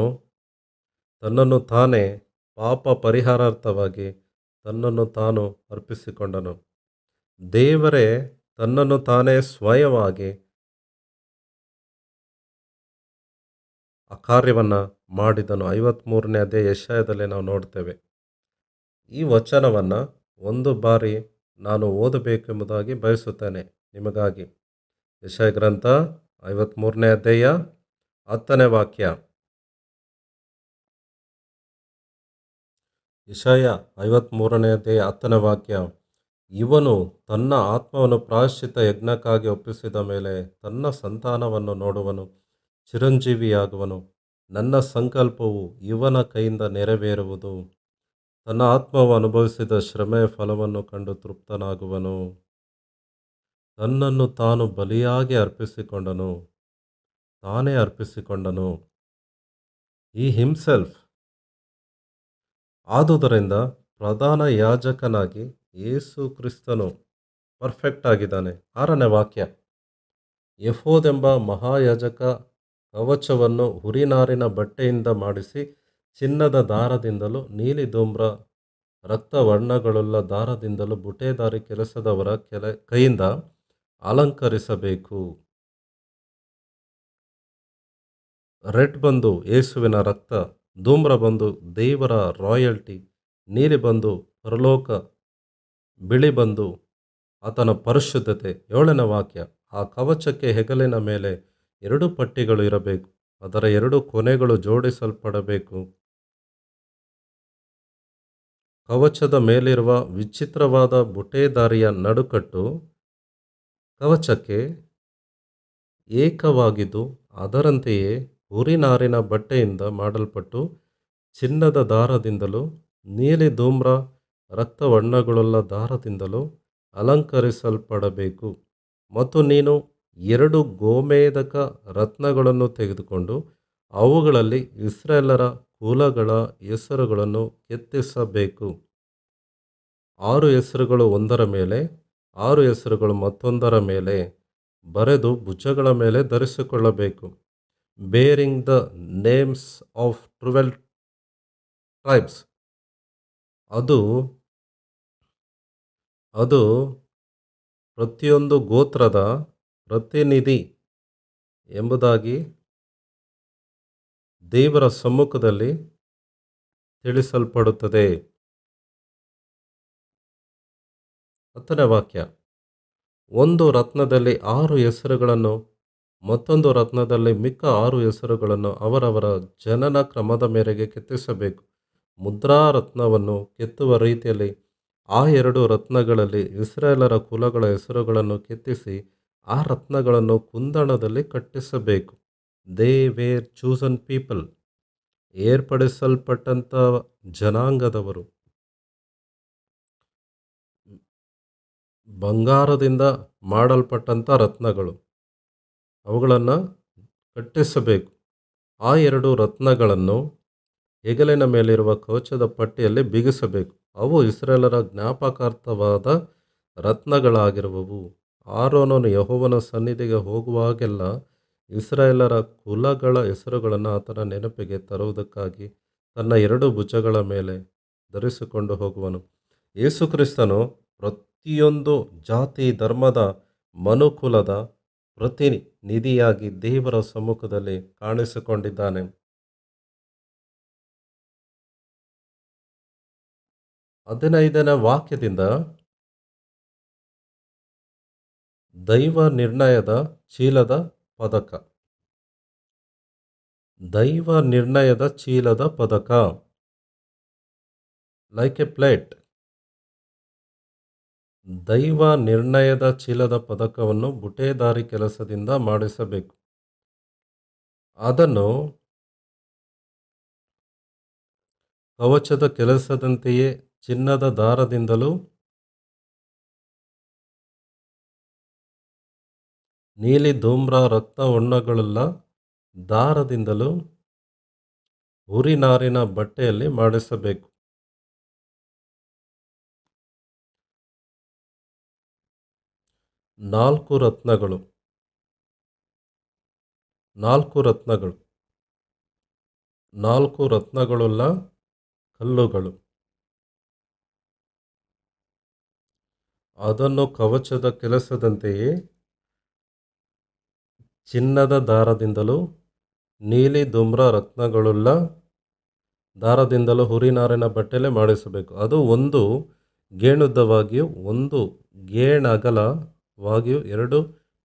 ತನ್ನನ್ನು ತಾನೇ ಪಾಪ ಪರಿಹಾರಾರ್ಥವಾಗಿ ತನ್ನನ್ನು ತಾನು ಅರ್ಪಿಸಿಕೊಂಡನು. ದೇವರೇ ತನ್ನನ್ನು ತಾನೇ ಸ್ವಯವಾಗಿ ಆ ಕಾರ್ಯವನ್ನು ಮಾಡಿದನು. 53ನೇ ಅಧ್ಯಾಯ ಯೆಶಾಯದಲ್ಲಿ ನಾವು ನೋಡ್ತೇವೆ. ಈ ವಚನವನ್ನು ಒಂದು ಬಾರಿ ನಾನು ಓದಬೇಕೆಂಬುದಾಗಿ ಬಯಸುತ್ತೇನೆ ನಿಮಗಾಗಿ. ಯೆಶಾಯ ಗ್ರಂಥ 53ನೇ ಅಧ್ಯಾಯ 10ನೇ ವಾಕ್ಯ. ಯೆಶಾಯ 53ನೇ ಅಧ್ಯಾಯ 10ನೇ ವಾಕ್ಯ. ಇವನು ತನ್ನ ಆತ್ಮವನ್ನು ಪ್ರಾಯಶ್ಚಿತ್ತ ಯಜ್ಞಕ್ಕಾಗಿ ಒಪ್ಪಿಸಿದ ಮೇಲೆ ತನ್ನ ಸಂತಾನವನ್ನು ನೋಡುವನು, ಚಿರಂಜೀವಿಯಾಗುವನು. ನನ್ನ ಸಂಕಲ್ಪವು ಇವನ ಕೈಯಿಂದ ನೆರವೇರುವುದು. ತನ್ನ ಆತ್ಮವು ಅನುಭವಿಸಿದ ಶ್ರಮೆಯ ಫಲವನ್ನು ಕಂಡು ತೃಪ್ತನಾಗುವನು. ತನ್ನನ್ನು ತಾನು ಬಲಿಯಾಗಿ ಅರ್ಪಿಸಿಕೊಂಡನು, ತಾನೇ ಅರ್ಪಿಸಿಕೊಂಡನು. ಈ ಹಿಮ್ಸೆಲ್ಫ್. ಆದುದರಿಂದ ಪ್ರಧಾನ ಯಾಜಕನಾಗಿ ಯೇಸು ಕ್ರಿಸ್ತನು ಪರ್ಫೆಕ್ಟ್ ಆಗಿದ್ದಾನೆ. 6ನೇ ವಾಕ್ಯ. ಎಫೋದೆಂಬ ಮಹಾಯಾಜಕ ಕವಚವನ್ನು ಹುರಿನಾರಿನ ಬಟ್ಟೆಯಿಂದ ಮಾಡಿಸಿ ಚಿನ್ನದ ದಾರದಿಂದಲೂ ನೀಲಿ, ಧೂಮ್ರ, ರಕ್ತವರ್ಣಗಳುಳ್ಳ ದಾರದಿಂದಲೂ ಬುಟೆದಾರಿ ಕೆಲಸದವರ ಕೈಯಿಂದ ಅಲಂಕರಿಸಬೇಕು. ರೆಡ್ ಬಂದು ಯೇಸುವಿನ ರಕ್ತ, ಧೂಮ್ರ ಬಂದು ದೇವರ ರಾಯಲ್ಟಿ, ನೀಲಿ ಬಂದು ಪರಲೋಕ, ಬಿಳಿ ಬಂದು ಆತನ ಪರಿಶುದ್ಧತೆ. 7ನೇ ವಾಕ್ಯ. ಆ ಕವಚಕ್ಕೆ ಹೆಗಲಿನ ಮೇಲೆ 2 ಪಟ್ಟಿಗಳು ಇರಬೇಕು, ಅದರ 2 ಕೊನೆಗಳು ಜೋಡಿಸಲ್ಪಡಬೇಕು. ಕವಚದ ಮೇಲಿರುವ ವಿಚಿತ್ರವಾದ ಬುಟೆದಾರಿಯ ನಡುಕಟ್ಟು ಕವಚಕ್ಕೆ ಏಕವಾಗಿದ್ದು ಅದರಂತೆಯೇ ಹುರಿನಾರಿನ ಬಟ್ಟೆಯಿಂದ ಮಾಡಲ್ಪಟ್ಟು ಚಿನ್ನದ ದಾರದಿಂದಲೂ ನೀಲಿ, ಧೂಮ್ರ, ರಕ್ತವರ್ಣಗಳುಳ್ಳ ದಾರದಿಂದಲೂ ಅಲಂಕರಿಸಲ್ಪಡಬೇಕು. ಮತ್ತು ನೀನು 2 ಗೋಮೇಧಕ ರತ್ನಗಳನ್ನು ತೆಗೆದುಕೊಂಡು ಅವುಗಳಲ್ಲಿ ಇಸ್ರಾಯೇಲರ ಕುಲಗಳ ಹೆಸರುಗಳನ್ನು ಕೆತ್ತಿಸಬೇಕು. 6 ಹೆಸರುಗಳು ಒಂದರ ಮೇಲೆ, 6 ಹೆಸರುಗಳು ಮತ್ತೊಂದರ ಮೇಲೆ ಬರೆದು ಭುಜಗಳ ಮೇಲೆ ಧರಿಸಿಕೊಳ್ಳಬೇಕು. Bearing the names of 12 tribes. ಅದು ಪ್ರತಿಯೊಂದು ಗೋತ್ರದ ಪ್ರತಿನಿಧಿ ಎಂಬುದಾಗಿ ದೇವರ ಸಮ್ಮುಖದಲ್ಲಿ ತಿಳಿಸಲ್ಪಡುತ್ತದೆ. 10ನೇ ವಾಕ್ಯ. ಒಂದು ರತ್ನದಲ್ಲಿ 6 ಹೆಸರುಗಳನ್ನು, ಮತ್ತೊಂದು ರತ್ನದಲ್ಲಿ ಮಿಕ್ಕ 6 ಹೆಸರುಗಳನ್ನು ಅವರವರ ಜನನ ಕ್ರಮದ ಮೇರೆಗೆ ಕೆತ್ತಿಸಬೇಕು. ಮುದ್ರಾ ರತ್ನವನ್ನು ಕೆತ್ತುವ ರೀತಿಯಲ್ಲಿ ಆ 2 ರತ್ನಗಳಲ್ಲಿ ಇಸ್ರಾಯೇಲರ ಕುಲಗಳ ಹೆಸರುಗಳನ್ನು ಕೆತ್ತಿಸಿ ಆ ರತ್ನಗಳನ್ನು ಕುಂದಣದಲ್ಲಿ ಕಟ್ಟಿಸಬೇಕು. They were chosen people. ಏರ್ಪಡಿಸಲ್ಪಟ್ಟಂಥ ಜನಾಂಗದವರು. ಬಂಗಾರದಿಂದ ಮಾಡಲ್ಪಟ್ಟಂಥ ರತ್ನಗಳು, ಅವುಗಳನ್ನು ಕಟ್ಟಿಸಬೇಕು. ಆ 2 ರತ್ನಗಳನ್ನು ಹೆಗಲಿನ ಮೇಲಿರುವ ಕವಚದ ಪಟ್ಟಿಯಲ್ಲಿ ಬಿಗಿಸಬೇಕು. ಅವು ಇಸ್ರಾಯೇಲರ ಜ್ಞಾಪಕಾರ್ಥವಾದ ರತ್ನಗಳಾಗಿರುವವು. ಆರೋನನು ಯೆಹೋವನ ಸನ್ನಿಧಿಗೆ ಹೋಗುವಾಗೆಲ್ಲ ಇಸ್ರಾಯೇಲರ ಕುಲಗಳ ಹೆಸರುಗಳನ್ನು ಆತನ ನೆನಪಿಗೆ ತರುವುದಕ್ಕಾಗಿ ತನ್ನ 2 ಭುಜಗಳ ಮೇಲೆ ಧರಿಸಿಕೊಂಡು ಹೋಗುವನು. ಯೇಸುಕ್ರಿಸ್ತನು ಪ್ರತಿಯೊಂದು ಜಾತಿ ಧರ್ಮದ ಮನುಕುಲದ ಪ್ರತಿನಿಧಿಯಾಗಿ ದೇವರ ಸಮ್ಮುಖದಲ್ಲಿ ಕಾಣಿಸಿಕೊಂಡಿದ್ದಾನೆ. 15ನೇ ವಾಕ್ಯದಿಂದ ದೈವ ನಿರ್ಣಯದ ಚೀಲದ ಪದಕ. ದೈವ ನಿರ್ಣಯದ ಚೀಲದ ಪದಕ. Like A plate. ದೈವ ನಿರ್ಣಯದ ಚೀಲದ ಪದಕವನ್ನು ಬುಟೇದಾರಿ ಕೆಲಸದಿಂದ ಮಾಡಿಸಬೇಕು. ಅದನ್ನು ಕವಚದ ಕೆಲಸದಂತೆಯೇ ಚಿನ್ನದ ದಾರದಿಂದಲೂ ನೀಲಿ ಧೂಮ್ರ ರಕ್ತ ಹೊಣ್ಣುಗಳುಳ್ಳ ದಾರದಿಂದಲೂ ಹುರಿನಾರಿನ ಬಟ್ಟೆಯಲ್ಲಿ ಮಾಡಿಸಬೇಕು. 4 ರತ್ನಗಳು. 4 ರತ್ನಗಳು. 4 ರತ್ನಗಳುಳ್ಳ ಕಲ್ಲುಗಳು. ಅದನ್ನು ಕವಚದ ಕೆಲಸದಂತೆಯೇ ಚಿನ್ನದ ದಾರದಿಂದಲೂ ನೀಲಿ ಧೂಮ್ರ ರತ್ನಗಳುಳ್ಳ ದಾರದಿಂದಲೂ ಹುರಿನಾರಿನ ಬಟ್ಟೆಯಲ್ಲಿ ಮಾಡಿಸಬೇಕು. ಅದು 1 ಗೇಣುದ್ದವಾಗಿಯೂ 1 ಗೇಣಗಲವಾಗಿಯೂ 2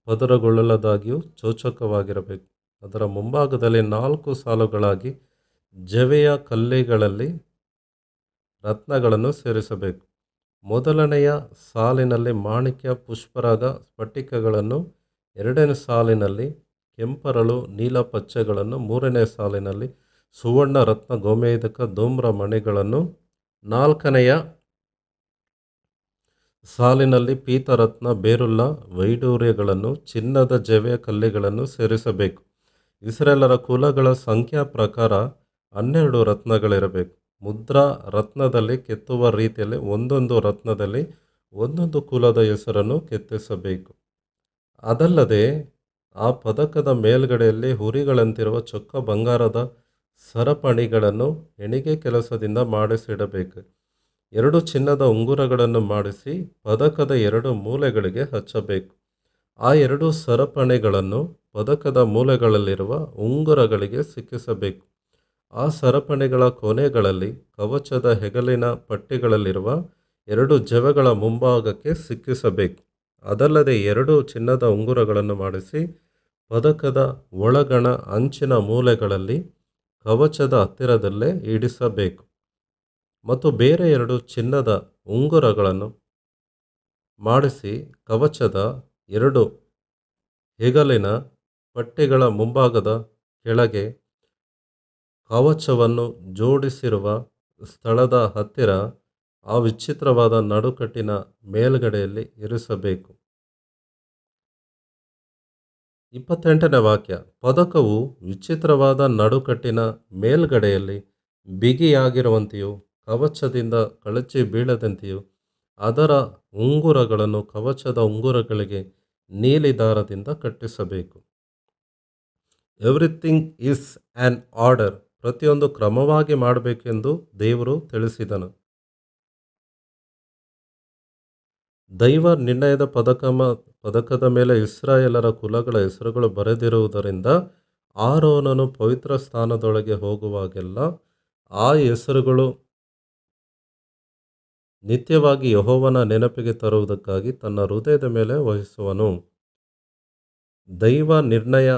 ಪದರಗಳುಳ್ಳದಾಗಿಯೂ ಚೌಚಕವಾಗಿರಬೇಕು. ಅದರ ಮುಂಭಾಗದಲ್ಲಿ 4 ಸಾಲುಗಳಾಗಿ ಜವೆಯ ಕಲ್ಲಿಗಳಲ್ಲಿ ರತ್ನಗಳನ್ನು ಸೇರಿಸಬೇಕು. ಮೊದಲನೆಯ ಸಾಲಿನಲ್ಲಿ ಮಾಣಿಕ್ಯ, ಪುಷ್ಪರಾಗ, ಸ್ಫಟಿಕಗಳನ್ನು, 2ನೇ ಸಾಲಿನಲ್ಲಿ ಕೆಂಪರಳು, ನೀಲಪಚ್ಚೆಗಳನ್ನು, 3ನೇ ಸಾಲಿನಲ್ಲಿ ಸುವರ್ಣ, ರತ್ನ, ಗೋಮೇಧಕ, ಧೂಮ್ರ ಮಣಿಗಳನ್ನು, 4ನೆಯ ಸಾಲಿನಲ್ಲಿ ಪೀತರತ್ನ, ಬೇರುಳ್ಳ ವೈಡೂರ್ಯಗಳನ್ನು, ಚಿನ್ನದ ಜವೆಯ ಕಲ್ಲಿಗಳನ್ನು ಸೇರಿಸಬೇಕು. ಇಸ್ರಾಯೇಲರ ಕುಲಗಳ ಸಂಖ್ಯಾ ಪ್ರಕಾರ 12 ರತ್ನಗಳಿರಬೇಕು. ಮುದ್ರಾ ರತ್ನದಲ್ಲಿ ಕೆತ್ತುವ ರೀತಿಯಲ್ಲಿ ಒಂದೊಂದು ರತ್ನದಲ್ಲಿ ಒಂದೊಂದು ಕುಲದ ಹೆಸರನ್ನು ಕೆತ್ತಿಸಬೇಕು. ಅದಲ್ಲದೆ ಆ ಪದಕದ ಮೇಲ್ಗಡೆಯಲ್ಲಿ ಹುರಿಗಳಂತಿರುವ ಚೊಕ್ಕ ಬಂಗಾರದ ಸರಪಣಿಗಳನ್ನು ಹೆಣಿಗೆ ಕೆಲಸದಿಂದ ಮಾಡಿಸಿಡಬೇಕು. 2 ಚಿನ್ನದ ಉಂಗುರಗಳನ್ನು ಮಾಡಿಸಿ ಪದಕದ 2 ಮೂಲೆಗಳಿಗೆ ಹಚ್ಚಬೇಕು. ಆ 2 ಸರಪಣಿಗಳನ್ನು ಪದಕದ ಮೂಲೆಗಳಲ್ಲಿರುವ ಉಂಗುರಗಳಿಗೆ ಸಿಕ್ಕಿಸಬೇಕು. ಆ ಸರಪಣಿಗಳ ಕೊನೆಗಳಲ್ಲಿ ಕವಚದ ಹೆಗಲಿನ ಪಟ್ಟಿಗಳಲ್ಲಿರುವ 2 ಜವೆಗಳ ಮುಂಭಾಗಕ್ಕೆ ಸಿಕ್ಕಿಸಬೇಕು. ಅದಲ್ಲದೆ 2 ಚಿನ್ನದ ಉಂಗುರಗಳನ್ನು ಮಾಡಿಸಿ ಪದಕದ ಒಳಗಣ ಅಂಚಿನ ಮೂಲೆಗಳಲ್ಲಿ ಕವಚದ ಹತ್ತಿರದಲ್ಲೇ ಇಡಿಸಬೇಕು. ಮತ್ತು ಬೇರೆ 2 ಚಿನ್ನದ ಉಂಗುರಗಳನ್ನು ಮಾಡಿಸಿ ಕವಚದ 2 ಹೆಗಲಿನ ಪಟ್ಟಿಗಳ ಮುಂಭಾಗದ ಕೆಳಗೆ ಕವಚವನ್ನು ಜೋಡಿಸಿರುವ ಸ್ಥಳದ ಹತ್ತಿರ ಆ ವಿಚಿತ್ರವಾದ ನಡುಕಟ್ಟಿನ ಮೇಲ್ಗಡೆಯಲ್ಲಿ ಇರಿಸಬೇಕು. 28ನೇ ವಾಕ್ಯ. ಪದಕವು ವಿಚಿತ್ರವಾದ ನಡುಕಟ್ಟಿನ ಮೇಲ್ಗಡೆಯಲ್ಲಿ ಬಿಗಿಯಾಗಿರುವಂತೆಯೂ ಕವಚದಿಂದ ಕಳಚಿ ಬೀಳದಂತೆಯೂ ಅದರ ಉಂಗುರಗಳನ್ನು ಕವಚದ ಉಂಗುರಗಳಿಗೆ ನೀಲಿ ದಾರದಿಂದ ಕಟ್ಟಿಸಬೇಕು. Everything is an order. ಪ್ರತಿಯೊಂದು ಕ್ರಮವಾಗಿ ಮಾಡಬೇಕೆಂದು ದೇವರು ತಿಳಿಸಿದನು. ದೈವ ನಿರ್ಣಯದ ಪದಕದ ಮೇಲೆ ಇಸ್ರಾಯೇಲರ ಕುಲಗಳ ಹೆಸರುಗಳು ಬರೆದಿರುವುದರಿಂದ ಆರೋನನು ಪವಿತ್ರ ಸ್ಥಾನದೊಳಗೆ ಹೋಗುವಾಗೆಲ್ಲ ಆ ಹೆಸರುಗಳು ನಿತ್ಯವಾಗಿ ಯೆಹೋವನ ನೆನಪಿಗೆ ತರುವುದಕ್ಕಾಗಿ ತನ್ನ ಹೃದಯದ ಮೇಲೆ ವಹಿಸುವನು. ದೈವ ನಿರ್ಣಯ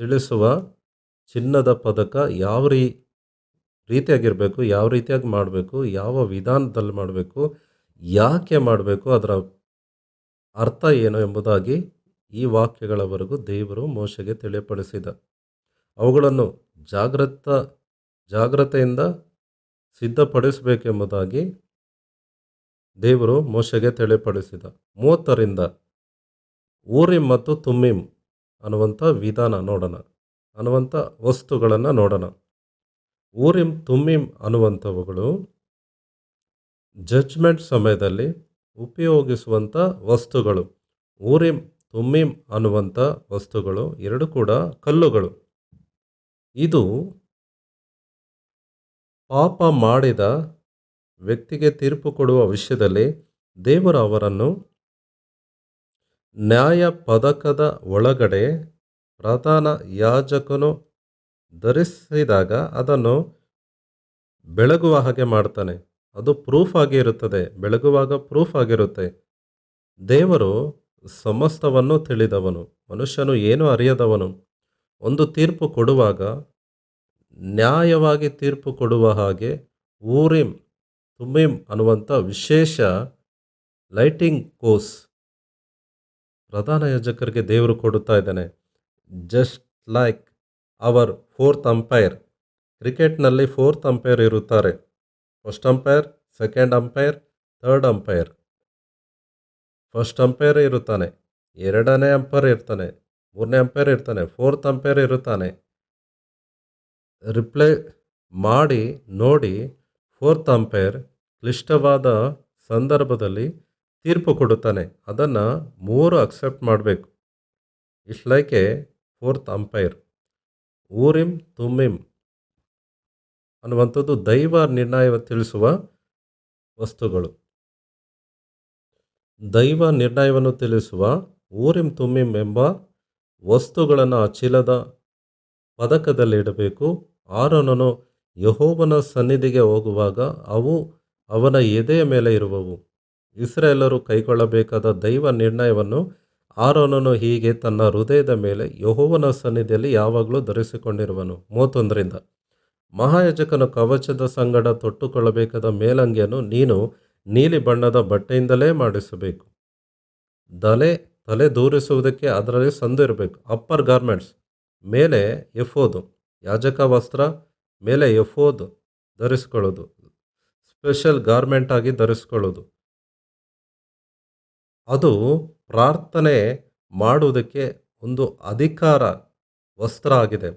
ತಿಳಿಸುವ ಚಿನ್ನದ ಪದಕ ಯಾವ ರೀತಿಯಾಗಿರಬೇಕು, ಯಾವ ರೀತಿಯಾಗಿ ಮಾಡಬೇಕು, ಯಾವ ವಿಧಾನದಲ್ಲಿ ಮಾಡಬೇಕು, ಯಾಕೆ ಮಾಡಬೇಕು, ಅದರ ಅರ್ಥ ಏನು ಎಂಬುದಾಗಿ ಈ ವಾಕ್ಯಗಳವರೆಗೂ ದೇವರು ಮೋಶೆಗೆ ತಿಳಿಯಪಡಿಸಿದ. ಅವುಗಳನ್ನು ಜಾಗ್ರತೆಯಿಂದ ಸಿದ್ಧಪಡಿಸಬೇಕೆಂಬುದಾಗಿ ದೇವರು ಮೋಶೆಗೆ ತಿಳಿಯಪಡಿಸಿದ. 30ರಿಂದ ಊರಿಮ್ ಮತ್ತು ತುಮ್ಮಿಮ್ ಅನ್ನುವಂಥ ವಿಧಾನ ನೋಡೋಣ, ಅನ್ನುವಂಥ ವಸ್ತುಗಳನ್ನು ನೋಡೋಣ. ಊರಿಮ್ ತುಮ್ಮಿಮ್ ಅನ್ನುವಂಥವುಗಳು ಜಡ್ಜ್ಮೆಂಟ್ ಸಮಯದಲ್ಲಿ ಉಪಯೋಗಿಸುವಂಥ ವಸ್ತುಗಳು. ಊರಿಮ್ ತುಮ್ಮಿಮ್ ಅನ್ನುವಂಥ ವಸ್ತುಗಳು ಎರಡು ಕೂಡ ಕಲ್ಲುಗಳು. ಇದು ಪಾಪ ಮಾಡಿದ ವ್ಯಕ್ತಿಗೆ ತೀರ್ಪು ಕೊಡುವ ವಿಷಯದಲ್ಲಿ ದೇವರು ಅವರನ್ನು ನ್ಯಾಯ ಪದಕದ ಒಳಗಡೆ ಪ್ರಧಾನ ಯಾಜಕನು ಧರಿಸಿದಾಗ ಅದನ್ನು ಬೆಳಗುವ ಹಾಗೆ ಮಾಡ್ತಾನೆ. ಅದು ಪ್ರೂಫ್ ಆಗಿ ಇರುತ್ತದೆ, ಬೆಳಗುವಾಗ ಪ್ರೂಫ್ ಆಗಿರುತ್ತೆ. ದೇವರು ಸಮಸ್ತವನ್ನು ತಿಳಿದವನು, ಮನುಷ್ಯನು ಏನೂ ಅರಿಯದವನು. ಒಂದು ತೀರ್ಪು ಕೊಡುವಾಗ ನ್ಯಾಯವಾಗಿ ತೀರ್ಪು ಕೊಡುವ ಹಾಗೆ ಊರಿಮ್ ತುಮ್ಮಿಮ್ ಅನ್ನುವಂಥ ವಿಶೇಷ ಲೈಟಿಂಗ್ ಕೋರ್ಸ್ ಪ್ರಧಾನ ಯಾಜಕರಿಗೆ ದೇವರು ಕೊಡುತ್ತಾ ಇದ್ದಾನೆ. Just like our fourth umpire. ಕ್ರಿಕೆಟ್ನಲ್ಲಿ ಫೋರ್ತ್ ಅಂಪೈರ್ ಇರುತ್ತಾರೆ. First umpire, second umpire, third umpire. First umpire ಇರುತ್ತಾನೆ, ಎರಡನೇ ಅಂಪೈರ್ ಇರ್ತಾನೆ, ಮೂರನೇ ಅಂಪೈರ್ ಇರ್ತಾನೆ, ಫೋರ್ತ್ ಅಂಪೈರ್ ಇರುತ್ತಾನೆ. ರಿಪ್ಲೈ ಮಾಡಿ ನೋಡಿ, ಫೋರ್ತ್ ಅಂಪೈರ್ ಕ್ಲಿಷ್ಟವಾದ ಸಂದರ್ಭದಲ್ಲಿ ತೀರ್ಪು ಕೊಡುತ್ತಾನೆ. ಅದನ್ನು ಮೂರು ಅಕ್ಸೆಪ್ಟ್ ಮಾಡಬೇಕು. It's like a fourth umpire. Urim Thummim ಅನ್ನುವಂಥದ್ದು ದೈವ ನಿರ್ಣಯ ತಿಳಿಸುವ ವಸ್ತುಗಳು. ದೈವ ನಿರ್ಣಯವನ್ನು ತಿಳಿಸುವ ಊರಿಮ್ ತುಮ್ಮಿಮ್ ಎಂಬ ವಸ್ತುಗಳನ್ನು ಆ ಚೀಲದ ಪದಕದಲ್ಲಿ ಇಡಬೇಕು. ಆರೋನನು ಯೆಹೋವನ ಸನ್ನಿಧಿಗೆ ಹೋಗುವಾಗ ಅವು ಅವನ ಎದೆಯ ಮೇಲೆ ಇರುವವು. ಇಸ್ರಾಯೇಲರು ಕೈಗೊಳ್ಳಬೇಕಾದ ದೈವ ನಿರ್ಣಯವನ್ನು ಆರೋನನು ಹೀಗೆ ತನ್ನ ಹೃದಯದ ಮೇಲೆ ಯೆಹೋವನ ಸನ್ನಿಧಿಯಲ್ಲಿ ಯಾವಾಗಲೂ ಧರಿಸಿಕೊಂಡಿರುವನು. 31ರಿಂದ ಮಹಾಯಾಜಕನು ಕವಚದ ಸಂಗಡ ತೊಟ್ಟುಕೊಳ್ಳಬೇಕಾದ ಮೇಲಂಗಿಯನ್ನು ನೀನು ನೀಲಿ ಬಣ್ಣದ ಬಟ್ಟೆಯಿಂದಲೇ ಮಾಡಿಸಬೇಕು. ತಲೆ ದೂರಿಸುವುದಕ್ಕೆ ಅದರಲ್ಲಿ ಸಂದು ಇರಬೇಕು. ಅಪ್ಪರ್ ಗಾರ್ಮೆಂಟ್ಸ್ ಮೇಲೆ ಎಫೋದು, ಯಾಜಕ ವಸ್ತ್ರ ಮೇಲೆ ಎಫೋದ್ ಧರಿಸ್ಕೊಳ್ಳೋದು, ಸ್ಪೆಷಲ್ ಗಾರ್ಮೆಂಟ್ ಆಗಿ ಧರಿಸ್ಕೊಳ್ಳೋದು. ಅದು ಪ್ರಾರ್ಥನೆ ಮಾಡುವುದಕ್ಕೆ ಒಂದು ಅಧಿಕಾರ ವಸ್ತ್ರ ಆಗಿದೆ.